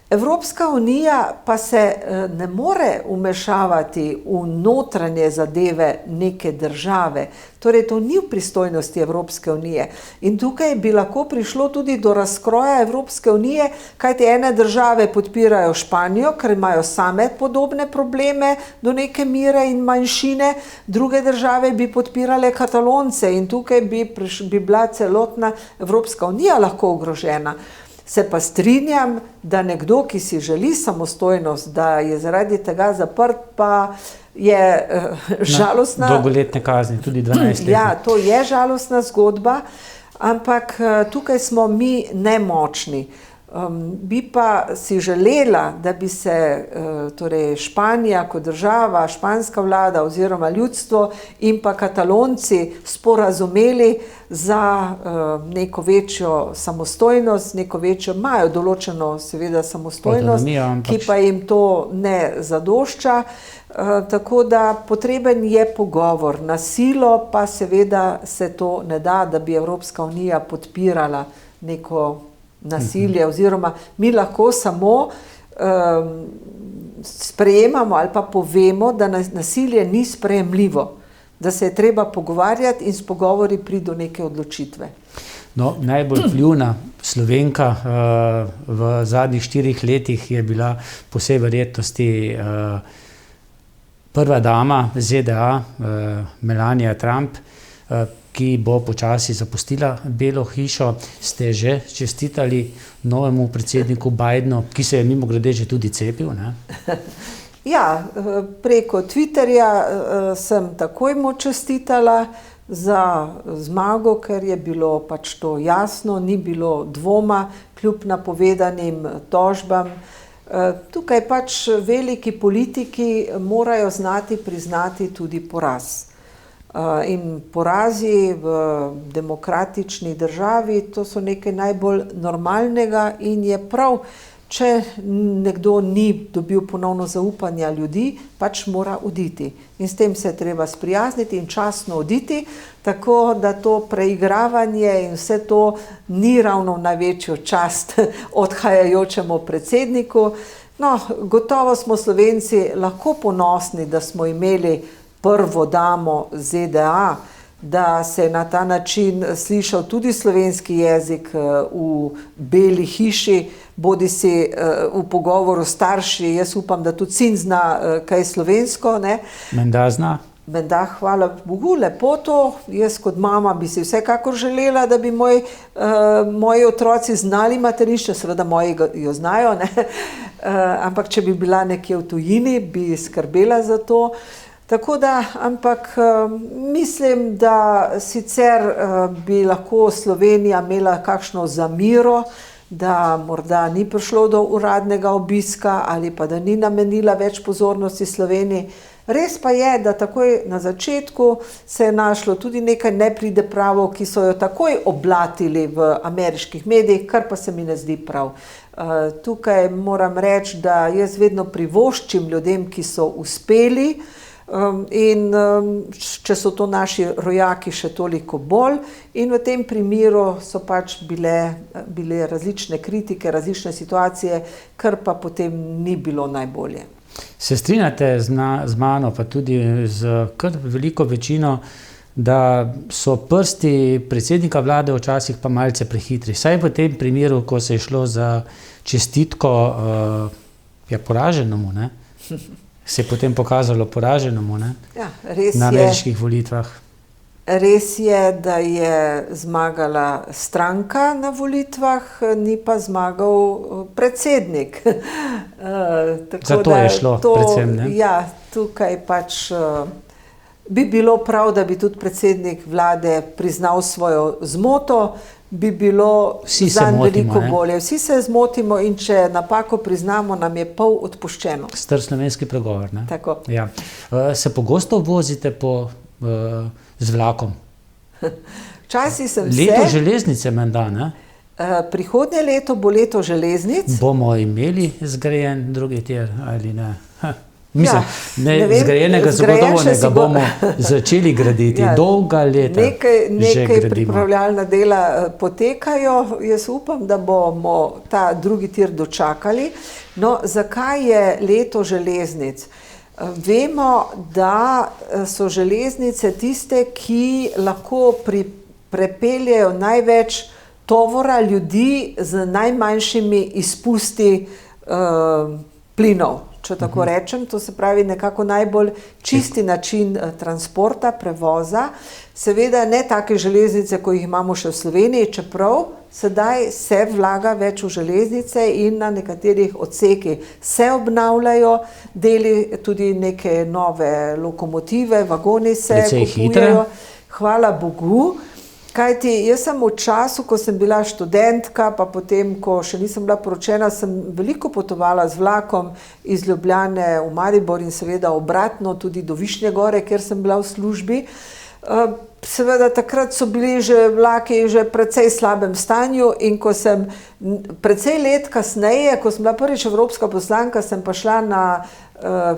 Evropska unija pa se ne more vmešavati v notranje zadeve neke države. Torej, to ni v pristojnosti Evropske unije. In tukaj bi lahko prišlo tudi do razkroja Evropske unije, kajti ene države podpirajo Španijo, ker imajo same podobne probleme do neke mere in manjšine, druge države bi podpirale Katalonce in tukaj bi bila celotna Evropska unija lahko ogrožena. Se pa strinjam, da nekdo, ki si želi samostojnost, da je zaradi tega zaprt, pa je žalostna. Dolgoletne kazni, tudi 12 let. Ja, to je žalostna zgodba, ampak tukaj smo mi nemočni. Bi pa si želela, da bi se torej Španija kot država, španska vlada oziroma ljudstvo in pa Katalonci sporazumeli za neko večjo samostojnost, neko večjo, imajo določeno seveda samostojnost, ki pa jim to ne zadošča. Tako da potreben je pogovor. Na silo pa seveda se to ne da, da bi Evropska unija podpirala neko nasilje, oziroma mi lahko samo sprejemamo ali pa povemo, da nasilje ni sprejemljivo, da se je treba pogovarjati in s pogovori priti do neke odločitve. No, najbolj vplivna Slovenka v zadnjih 4 letih je bila po vsej verjetnosti prva dama ZDA, Melania Trump, ki bo počasi zapustila Belo hišo. Ste že čestitali novemu predsedniku Bidenu, ki se je mimogrede že tudi cepil, ne? Ja, preko Twitterja sem takoj mu čestitala za zmago, ker je bilo pač to jasno, ni bilo dvoma, kljub napovedanim tožbam. Tukaj pač veliki politiki morajo znati priznati tudi poraz. In porazi v demokratični državi, to so nekaj najbolj normalnega in je prav, če nekdo ni dobil ponovno zaupanja ljudi, pač mora oditi. In s tem se je treba sprijazniti in častno oditi, tako da to preigravanje in vse to ni ravno največjo čast odhajajočemu predsedniku. No, gotovo smo Slovenci lahko ponosni, da smo imeli prvo damo ZDA, da se je na ta način slišal tudi slovenski jezik v Beli hiši, bodisi v pogovoru s starši. Jaz upam, da tudi sin zna kaj slovensko, ne? Menda zna. Menda, hvala Bogu, lepo to. Jaz kot mama bi si vsekakor želela, da bi moji otroci znali materinščino, seveda moji jo znajo, ne? Ampak če bi bila nekje v tujini, bi skrbela za to. Tako da, ampak mislim, da sicer bi lahko Slovenija imela kakšno zamiro, da morda ni prišlo do uradnega obiska ali pa da ni namenila več pozornosti Sloveniji. Res pa je, da takoj na začetku se je našlo tudi nekaj nepridipravov, ki so jo takoj oblatili v ameriških medijih, kar pa se mi ne zdi prav. Tukaj moram reči, da jaz vedno privoščim ljudem, ki so uspeli, in če so to naši rojaki, še toliko bolj. In v tem primeru so pač bile različne kritike, različne situacije, kar pa potem ni bilo najbolje. Se strinjate z mano, pa tudi z kar veliko večino, da so prsti predsednika vlade včasih pa malce prehitri? Saj v tem primeru, ko se je šlo za čestitko poraženemu, ne? Se je potem pokazalo poraženemu, ne? Ja, res na ameriških volitvah. Res je, da je zmagala stranka na volitvah, ni pa zmagal predsednik. Zato je šlo predvsem, ne? Ja, tukaj pač bi bilo prav, da bi tudi predsednik vlade priznal svojo zmoto, bi bilo zanj veliko bolje. Vsi se zmotimo in če napako priznamo, nam je pol odpuščeno. Star slovenski pregovor, ne? Tako. Ja. Se pogosto vozite z vlakom? Včasih sem Leto železnice menda, ne? Prihodnje leto bo leto železnic. Bomo imeli zgrajen drugi tir ali ne? Mislim, zgrajenega zagotovo ne, ga bomo začeli graditi. Dolga leta nekaj pripravljalna dela potekajo. Jaz upam, da bomo ta drugi tir dočakali. No, zakaj je leto železnic? Vemo, da so železnice tiste, ki lahko prepeljejo največ tovora ljudi z najmanjšimi izpusti plinov. Če tako rečem, to se pravi nekako najbolj čisti način transporta, prevoza. Seveda ne take železnice, ko jih imamo še v Sloveniji, čeprav sedaj se vlaga več v železnice in na nekaterih odsekih se obnavljajo deli, tudi neke nove lokomotive, vagoni se kupujejo. Hvala Bogu. Kajti jaz sem v času, ko sem bila študentka, pa potem, ko še nisem bila poročena, sem veliko potovala z vlakom iz Ljubljane v Maribor in seveda obratno tudi do Višnje Gore, kjer sem bila v službi. Seveda takrat so bili že vlaki že precej slabem stanju in ko sem precej let kasneje, ko sem bila prvič evropska poslanka, sem pa šla na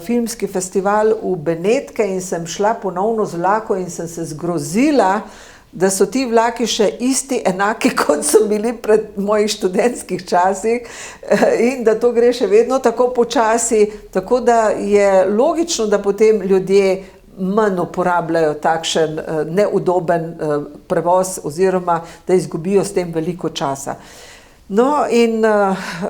filmski festival v Benetke in sem šla ponovno z vlakom in sem se zgrozila, da so ti vlaki še isti, enaki, kot so bili pred mojih študentskih časih in da to gre še vedno tako počasi, tako da je logično, da potem ljudje manj uporabljajo takšen neudoben prevoz oziroma da izgubijo s tem veliko časa. No in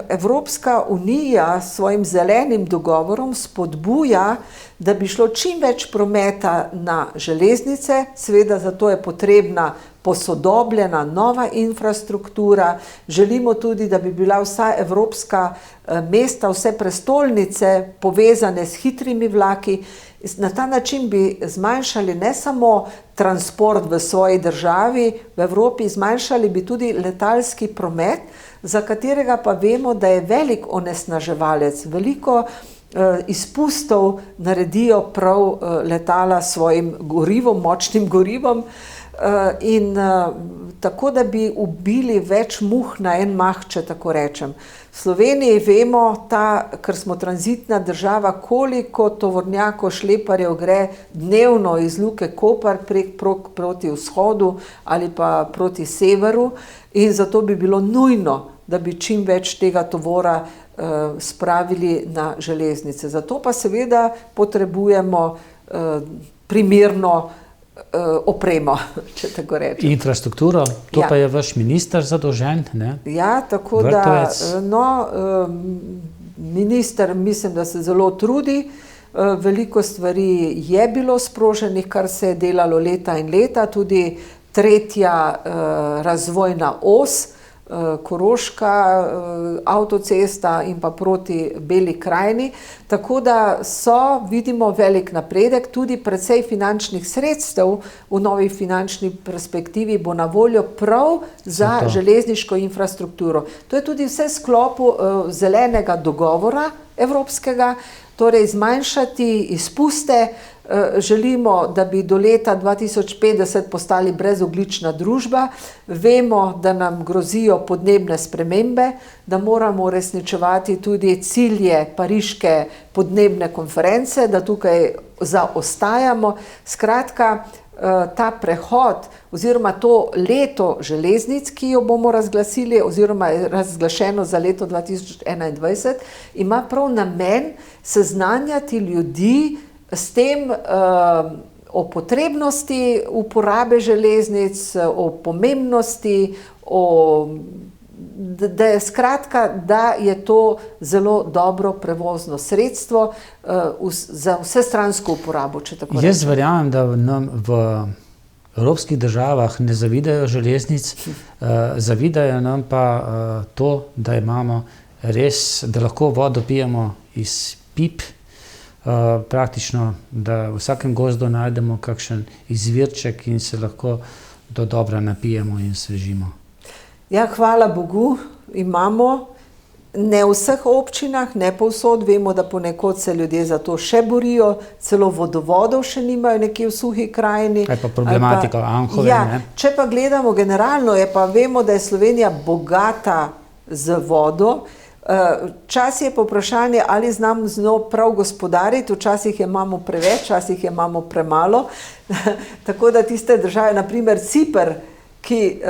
Evropska unija s svojim zelenim dogovorom spodbuja, da bi šlo čim več prometa na železnice, seveda zato je potrebna posodobljena nova infrastruktura. Želimo tudi, da bi bila vsa evropska mesta, vse prestolnice povezane s hitrimi vlaki. Na ta način bi zmanjšali ne samo transport v svoji državi, v Evropi, zmanjšali bi tudi letalski promet, za katerega pa vemo, da je velik onesnaževalec. Veliko izpustov naredijo prav letala s svojim gorivom, močnim gorivom, in tako, da bi ubili več muh na en mah, če tako rečem. V Sloveniji vemo, ker smo tranzitna država, koliko tovornjakov, šleparjev gre dnevno iz Luke Koper proti vzhodu ali pa proti severu in zato bi bilo nujno, da bi čim več tega tovora spravili na železnice. Zato pa seveda potrebujemo primerno opremo, če tako rečem. Infrastrukturo, to pa je vaš minister zadolžen, ne? Ja, tako Vrtovec. Minister mislim, da se zelo trudi, veliko stvari je bilo sproženih, kar se je delalo leta in leta, tudi tretja razvojna os, Koroška avtocesta in pa proti Beli krajini, tako da vidimo velik napredek, tudi precej finančnih sredstev v novi finančni perspektivi bo na voljo prav za železniško infrastrukturo. To je tudi vse v sklopu zelenega dogovora evropskega, torej zmanjšati izpuste. Želimo, da bi do leta 2050 postali brezogljična družba. Vemo, da nam grozijo podnebne spremembe, da moramo uresničevati tudi cilje Pariške podnebne konference, da tukaj zaostajamo. Skratka, ta prehod oziroma to leto železnic, ki jo bomo razglasili oziroma je razglašeno za leto 2021, ima prav namen seznanjati ljudi s tem o potrebnosti uporabe železnic, o pomembnosti, da je to zelo dobro prevozno sredstvo za vsestransko uporabo, če tako rečem. Jaz verjamem, da nam v evropskih državah ne zavidajo železnic, zavidajo nam pa to, da imamo res, da lahko vodo pijemo iz pip, praktično, da v vsakem gozdu najdemo kakšen izvirček in se lahko do dobra napijemo in svežimo. Ja, hvala Bogu, imamo, ne v vseh občinah, ne povsod, vemo, da ponekod se ljudje za to še borijo, celo vodovodov še nimajo nekje v Suhi krajini. Kaj pa problematika Anhove, ne? Če pa gledamo generalno, vemo, da je Slovenija bogata z vodo. Včasih je pa vprašanje, ali znam z njo prav gospodariti, včasih je imamo preveč, včasih je imamo premalo. Tako da tiste države, na primer Ciper, ki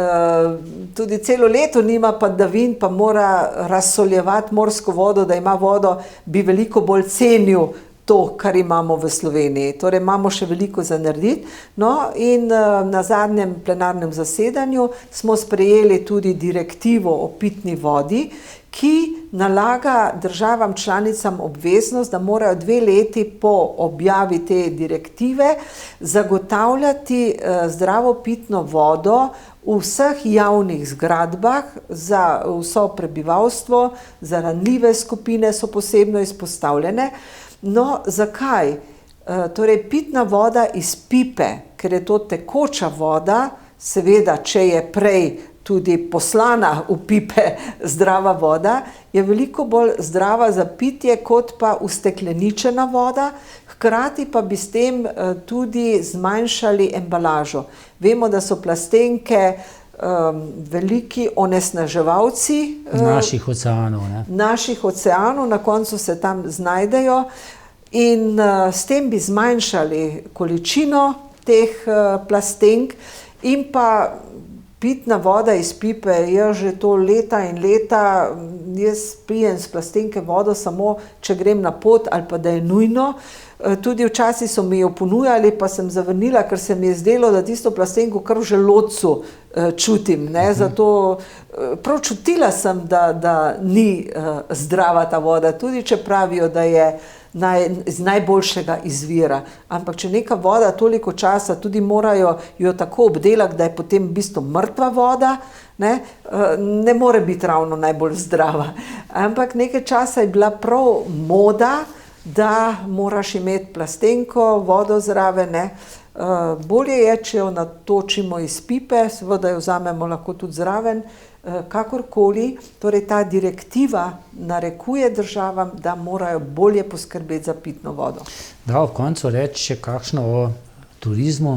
tudi celo leto nima padavin, pa mora razsoljevati morsko vodo, da ima vodo, bi veliko bolj cenil to, kar imamo v Sloveniji. Torej imamo še veliko za narediti. No in na zadnjem plenarnem zasedanju smo sprejeli tudi direktivo o pitni vodi, ki nalaga državam članicam obveznost, da morajo 2 leti po objavi te direktive zagotavljati zdravo pitno vodo v vseh javnih zgradbah za vso prebivalstvo, za ranljive skupine so posebno izpostavljene. No, zakaj? Torej, pitna voda iz pipe, ker je to tekoča voda, seveda, če je prej tudi poslana v pipe zdrava voda, je veliko bolj zdrava za pitje, kot pa ustekleničena voda, hkrati pa bi s tem tudi zmanjšali embalažo. Vemo, da so plastenke veliki onesnaževalci naših oceanov, ne? Naših oceanov, na koncu se tam znajdejo in s tem bi zmanjšali količino teh plastenk in pa pitna voda iz pipe je že to leta in leta. Jaz pijem s plastenke vodo samo, če grem na pot ali pa da je nujno. Tudi včasih so mi jo ponujali, pa sem zavrnila, ker se mi je zdelo, da tisto plastenko kar v želodcu čutim. Ne? Zato prav čutila sem, da ni zdrava ta voda, tudi če pravijo, da je iz najboljšega izvira. Ampak če neka voda toliko časa, tudi morajo jo tako obdelati, da je potem v bistvu mrtva voda, ne more biti ravno najbolj zdrava. Ampak nekaj časa je bila prav moda, da moraš imeti plastenko, vodo zraven. Bolje je, če jo natočimo iz pipe, seveda jo vzamemo lahko tudi zraven, kakorkoli. Torej ta direktiva narekuje državam, da morajo bolje poskrbeti za pitno vodo. Da, ob koncu reči še kakšno o turizmu.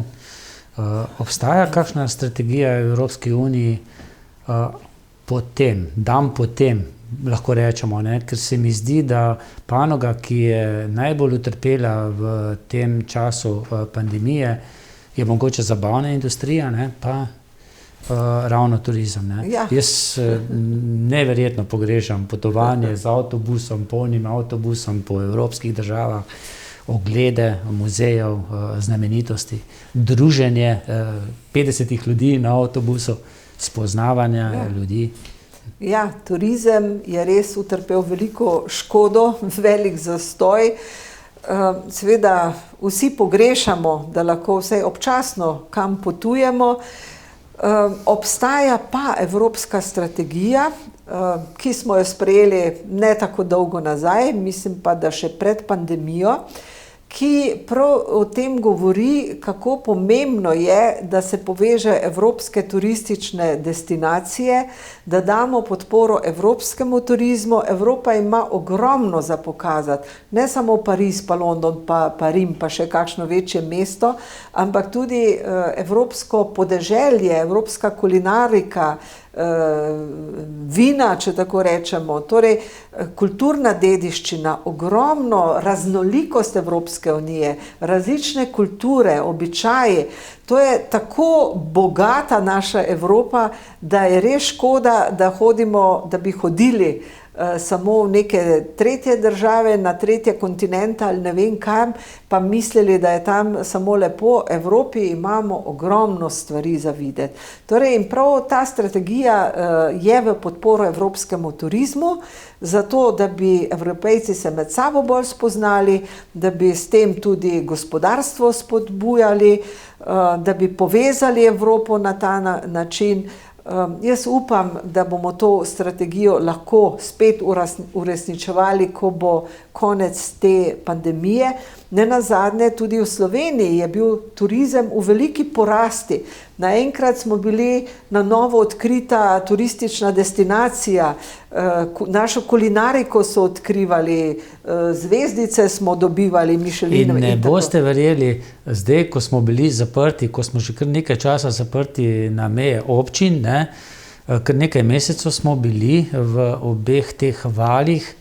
Obstaja kakšna strategija v Evropski uniji potem, lahko rečemo, ker se mi zdi, da panoga, ki je najbolj utrpela v tem času pandemije, je mogoče zabavna industrija, pa ravno turizem. Ja. Jaz neverjetno pogrešam potovanje z avtobusom, polnim avtobusom po evropskih državah, oglede muzejev, znamenitosti, druženje 50 ljudi na avtobusu, spoznavanja ljudi. Ja, turizem je res utrpel veliko škodo, velik zastoj. Seveda vsi pogrešamo, da lahko vsaj občasno kam potujemo. Obstaja pa evropska strategija, ki smo jo sprejeli ne tako dolgo nazaj, mislim pa, da še pred pandemijo, ki prav o tem govori, kako pomembno je, da se poveže evropske turistične destinacije, da damo podporo evropskemu turizmu. Evropa ima ogromno za pokazati, ne samo Pariz, pa London, pa Rim, pa še kakšno večje mesto, ampak tudi evropsko podeželje, evropska kulinarika, vina, če tako rečemo, torej kulturna dediščina, ogromno raznolikost Evropske unije, različne kulture, običaji. To je tako bogata naša Evropa, da je res škoda, da bi hodili samo v neke tretje države, na tretje kontinente ali ne vem kam, pa mislili, da je tam samo lepo. V Evropi imamo ogromno stvari za videti. Torej, in prav ta strategija je v podporo evropskemu turizmu, zato da bi Evropejci se med sabo bolj spoznali, da bi s tem tudi gospodarstvo spodbujali, da bi povezali Evropo na ta način. Jaz upam, da bomo to strategijo lahko spet uresničevali, ko bo konec te pandemije. Nenazadnje tudi v Sloveniji je bil turizem v veliki porasti. Naenkrat smo bili na novo odkrita turistična destinacija, našo kulinariko so odkrivali, zvezdice smo dobivali, Michelinove. In ne boste verjeli, zdaj, ko smo bili zaprti, ko smo že kar nekaj časa zaprti na meje občin, kar nekaj mesecev smo bili v obeh teh valih,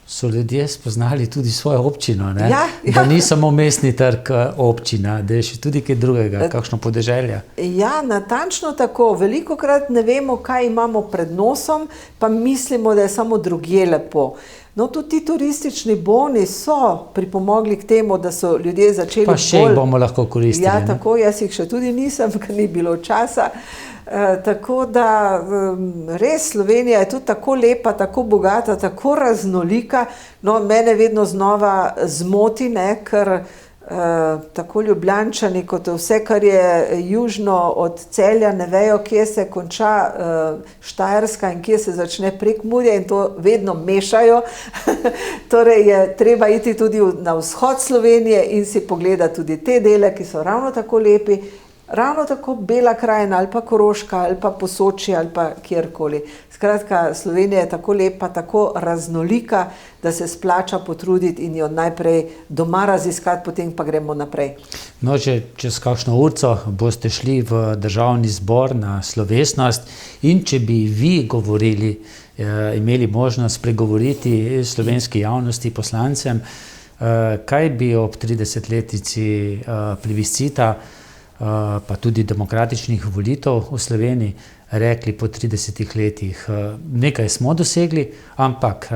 so ljudje spoznali tudi svojo občino. Ja. Da ni samo mestni trg občina, da je še tudi kaj drugega, kakšno podeželje. Ja, natančno tako. Velikokrat ne vemo, kaj imamo pred nosom, pa mislimo, da je samo drugje lepo. No, tudi ti turistični boni so pripomogli k temu, da so ljudje začeli pa še jih bomo lahko koristili. Ja, tako, jaz jih še tudi nisem, ker ni bilo časa. Tako da res Slovenija je tudi tako lepa, tako bogata, tako raznolika. No, mene vedno znova zmoti, ker tako Ljubljančani kot vse, kar je južno od Celja, ne vejo, kje se konča Štajerska in kje se začne Prekmurje, in to vedno mešajo. Torej je treba iti tudi na vzhod Slovenije in si pogledati tudi te dele, ki so ravno tako lepi. ravno tako Bela krajina ali pa Koroška ali pa Posočje ali pa kjerkoli. Skratka, Slovenija je tako lepa, tako raznolika, da se splača potruditi in jo najprej doma raziskati, potem pa gremo naprej. No, že čez kakšno urco boste šli v Državni zbor na slovesnost in če bi vi govorili, imeli možnost spregovoriti slovenski javnosti, poslancem, kaj bi ob 30-letnici plebiscita pa tudi demokratičnih volitev v Sloveniji rekli po 30 letih? Nekaj smo dosegli, ampak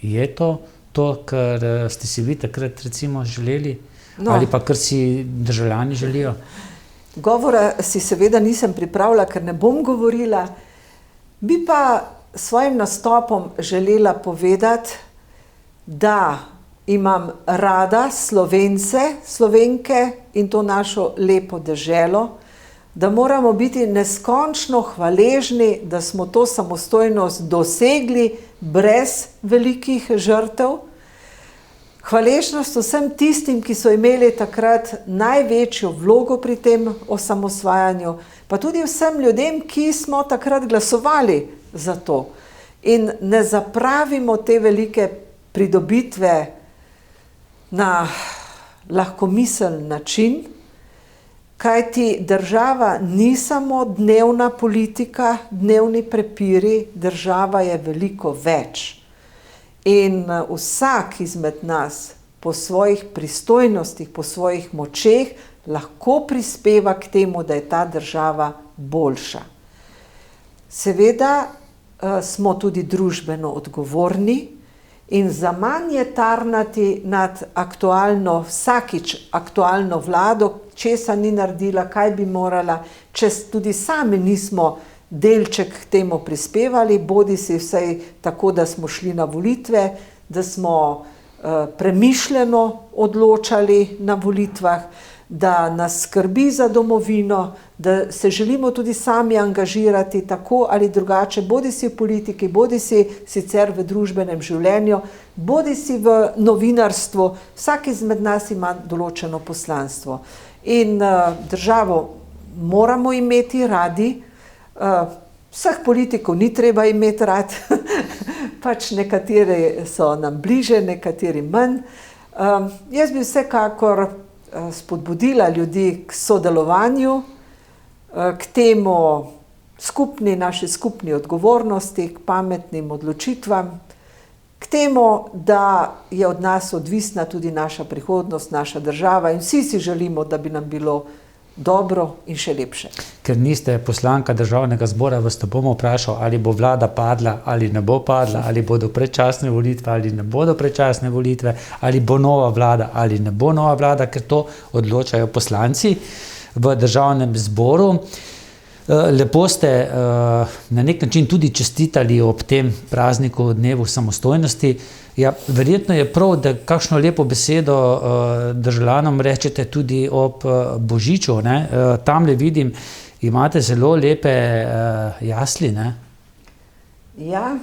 je to, kar ste si vi takrat recimo želeli? No. Ali pa kar si državljani želijo? Govora si seveda nisem pripravila, ker ne bom govorila. Bi pa svojim nastopom želela povedati, da imam rada Slovence, Slovenke in to našo lepo deželo, da moramo biti neskončno hvaležni, da smo to samostojnost dosegli brez velikih žrtev. Hvaležnost vsem tistim, ki so imeli takrat največjo vlogo pri tem osamosvajanju, pa tudi vsem ljudem, ki smo takrat glasovali za to. In ne zapravimo te velike pridobitve na lahkomiseln način, kajti država ni samo dnevna politika, dnevni prepiri, država je veliko več. In vsak izmed nas po svojih pristojnostih, po svojih močeh lahko prispeva k temu, da je ta država boljša. Seveda smo tudi družbeno odgovorni in zaman je tarnati nad vsakič aktualno vlado, česa ni naredila, kaj bi morala, če tudi sami nismo delček k temu prispevali, bodi si vsaj tako, da smo šli na volitve, da smo premišljeno odločali na volitvah, da nas skrbi za domovino, da se želimo tudi sami angažirati tako ali drugače, bodi si v politiki, bodi si sicer v družbenem življenju, bodi si v novinarstvu, vsak izmed nas ima določeno poslanstvo. In državo moramo imeti radi, vseh politikov ni treba imeti rad, pač nekateri so nam bliže, nekateri manj. Jaz bi vsekakor spodbudila ljudi k sodelovanju, k temu naši skupni odgovornosti, k pametnim odločitvam, k temu, da je od nas odvisna tudi naša prihodnost, naša država in vsi si želimo, da bi nam bilo dobro in še lepše. Ker niste poslanka Državnega zbora, vas ne bomo vprašal, ali bo vlada padla ali ne bo padla, ali bodo predčasne volitve ali ne bodo predčasne volitve, ali bo nova vlada ali ne bo nova vlada, ker to odločajo poslanci v Državnem zboru. Lepo ste na nek način tudi čestitali ob tem prazniku dnevu samostojnosti. Ja, verjetno je prav, da kakšno lepo besedo državljanom rečete tudi ob Božiču, ne? Tamle vidim, imate zelo lepe jasli, ne? Ja,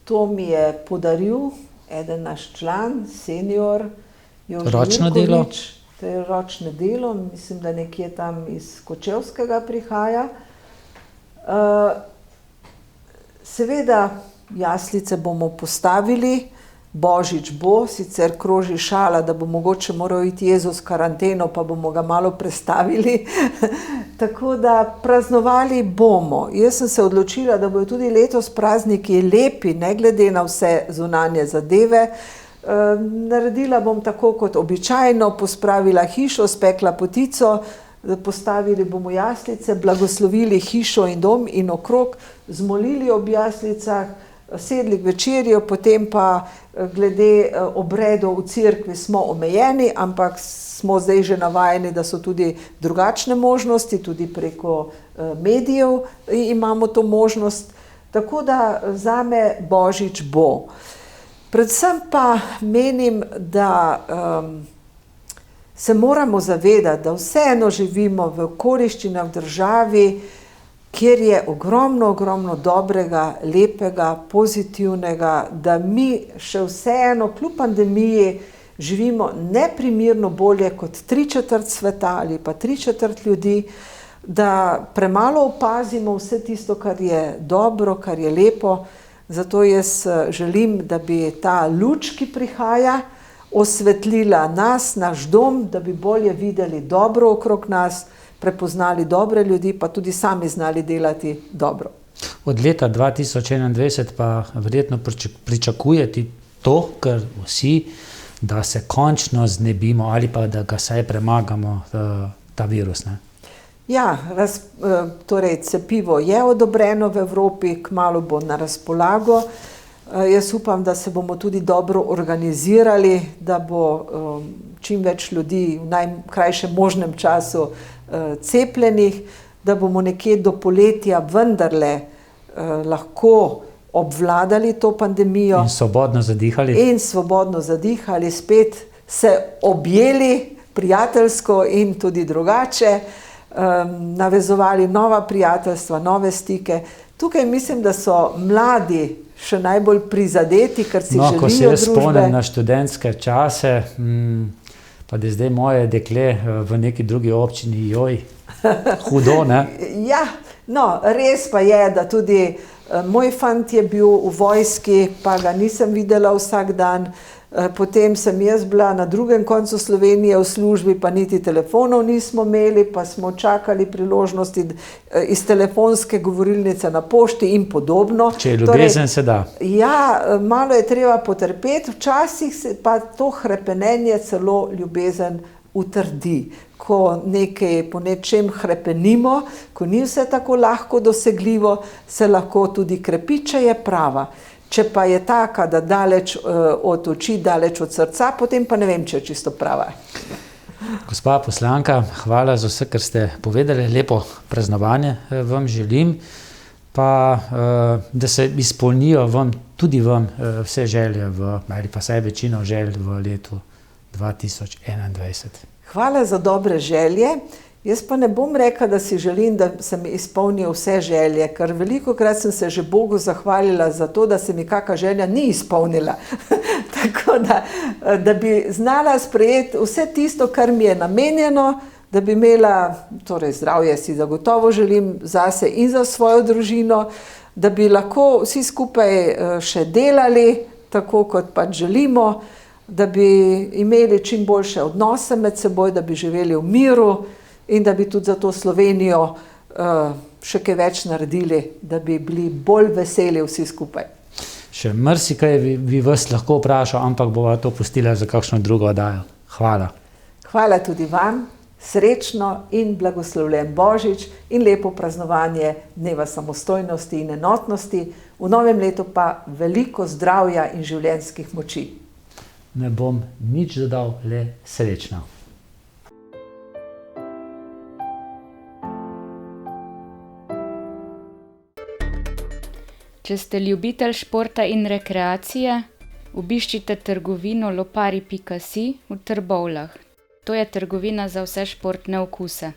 to mi je podaril eden naš član, senior Jože Ročno delo? To je ročno delo, mislim, da nekje tam iz Kočevskega prihaja. Seveda jaslice bomo postavili, Božič bo, sicer kroži šala, da bo mogoče moral iti Jezus v karanteno, pa bomo ga malo prestavili. Tako da praznovali bomo. Jaz sem se odločila, da bodo tudi letos prazniki lepi, ne glede na vse zunanje zadeve. Naredila bom tako kot običajno, pospravila hišo, spekla potico, postavili bomo jaslice, blagoslovili hišo in dom in okrog, zmolili ob jaslicah, sedli k večerju, potem pa glede obredov v cerkvi smo omejeni, ampak smo zdaj že navajeni, da so tudi drugačne možnosti, tudi preko medijev imamo to možnost. Tako da zame Božič bo. Predvsem pa menim, da se moramo zavedati, da vseeno živimo v okoliščinah v državi, kjer je ogromno dobrega, lepega, pozitivnega, da mi še vseeno kljub pandemiji živimo neprimerno bolje kot 3/4 sveta ali pa 3/4 ljudi. da premalo opazimo vse tisto, kar je dobro, kar je lepo. Zato jaz želim, da bi ta luč, ki prihaja, osvetlila nas, naš dom, da bi bolje videli dobro okrog nas, prepoznali dobre ljudi, pa tudi sami znali delati dobro. Od leta 2021 pa verjetno pričakujete to, kar vsi, da se končno znebimo ali pa da ga vsaj premagamo, ta virus, ne? Ja, torej cepivo je odobreno v Evropi, kmalu bo na razpolago. Jaz upam, da se bomo tudi dobro organizirali, da bo čim več ljudi v najkrajšem možnem času cepljenih, da bomo nekje do poletja vendarle lahko obvladali to pandemijo. In svobodno zadihali. In svobodno zadihali, spet se objeli prijateljsko in tudi drugače, navezovali nova prijateljstva, nove stike. Tukaj mislim, da so mladi še najbolj prizadeti, ker si želijo družbe. Ko se jaz spomnim na študentske čase, pa da je zdaj moje dekle v neki drugi občini, hudo, ne? Ja, no, res pa je, da tudi moj fant je bil v vojski, pa ga nisem videla vsak dan. Potem sem jaz bila na drugem koncu Slovenije v službi, pa niti telefonov nismo imeli, pa smo čakali priložnosti iz telefonske govorilnice na pošti in podobno. Če je ljubezen, se da. Ja, malo je treba potrpeti, včasih pa to hrepenenje celo ljubezen utrdi. Ko po nečem hrepenimo, ko ni vse tako lahko dosegljivo, se lahko tudi krepi, če je prava. Če pa je taka, da daleč od oči, daleč od srca, potem pa ne vem, če je čisto prava. Gospa poslanka, hvala za vse, kar ste povedali. Lepo praznovanje vam želim, pa da se izpolnijo tudi vam vse želje, ali pa vsaj večino želj v letu 2021. Hvala za dobre želje. Jaz pa ne bom rekla, da si želim, da se mi izpolnijo vse želje, ker velikokrat sem se že Bogu zahvalila za to, da se mi kakšna želja ni izpolnila. Tako da bi znala sprejeti vse tisto, kar mi je namenjeno, da bi imela, torej zdravje si zagotovo želim zase in za svojo družino, da bi lahko vsi skupaj še delali, tako kot pač želimo, da bi imeli čim boljše odnose med seboj, da bi živeli v miru, in da bi tudi za to Slovenijo še kaj več naredili, da bi bili bolj veseli vsi skupaj. Še marsikaj bi vas lahko vprašal, ampak bova to pustila za kakšno drugo oddajo. Hvala. Hvala tudi vam, srečno in blagoslovljen Božič in lepo praznovanje Dneva samostojnosti in enotnosti, v novem letu pa veliko zdravja in življenjskih moči. Ne bom nič dodal, le srečno. Če ste ljubitelj športa in rekreacije, obiščite trgovino lopari.si v Trbovljah. To je trgovina za vse športne okuse.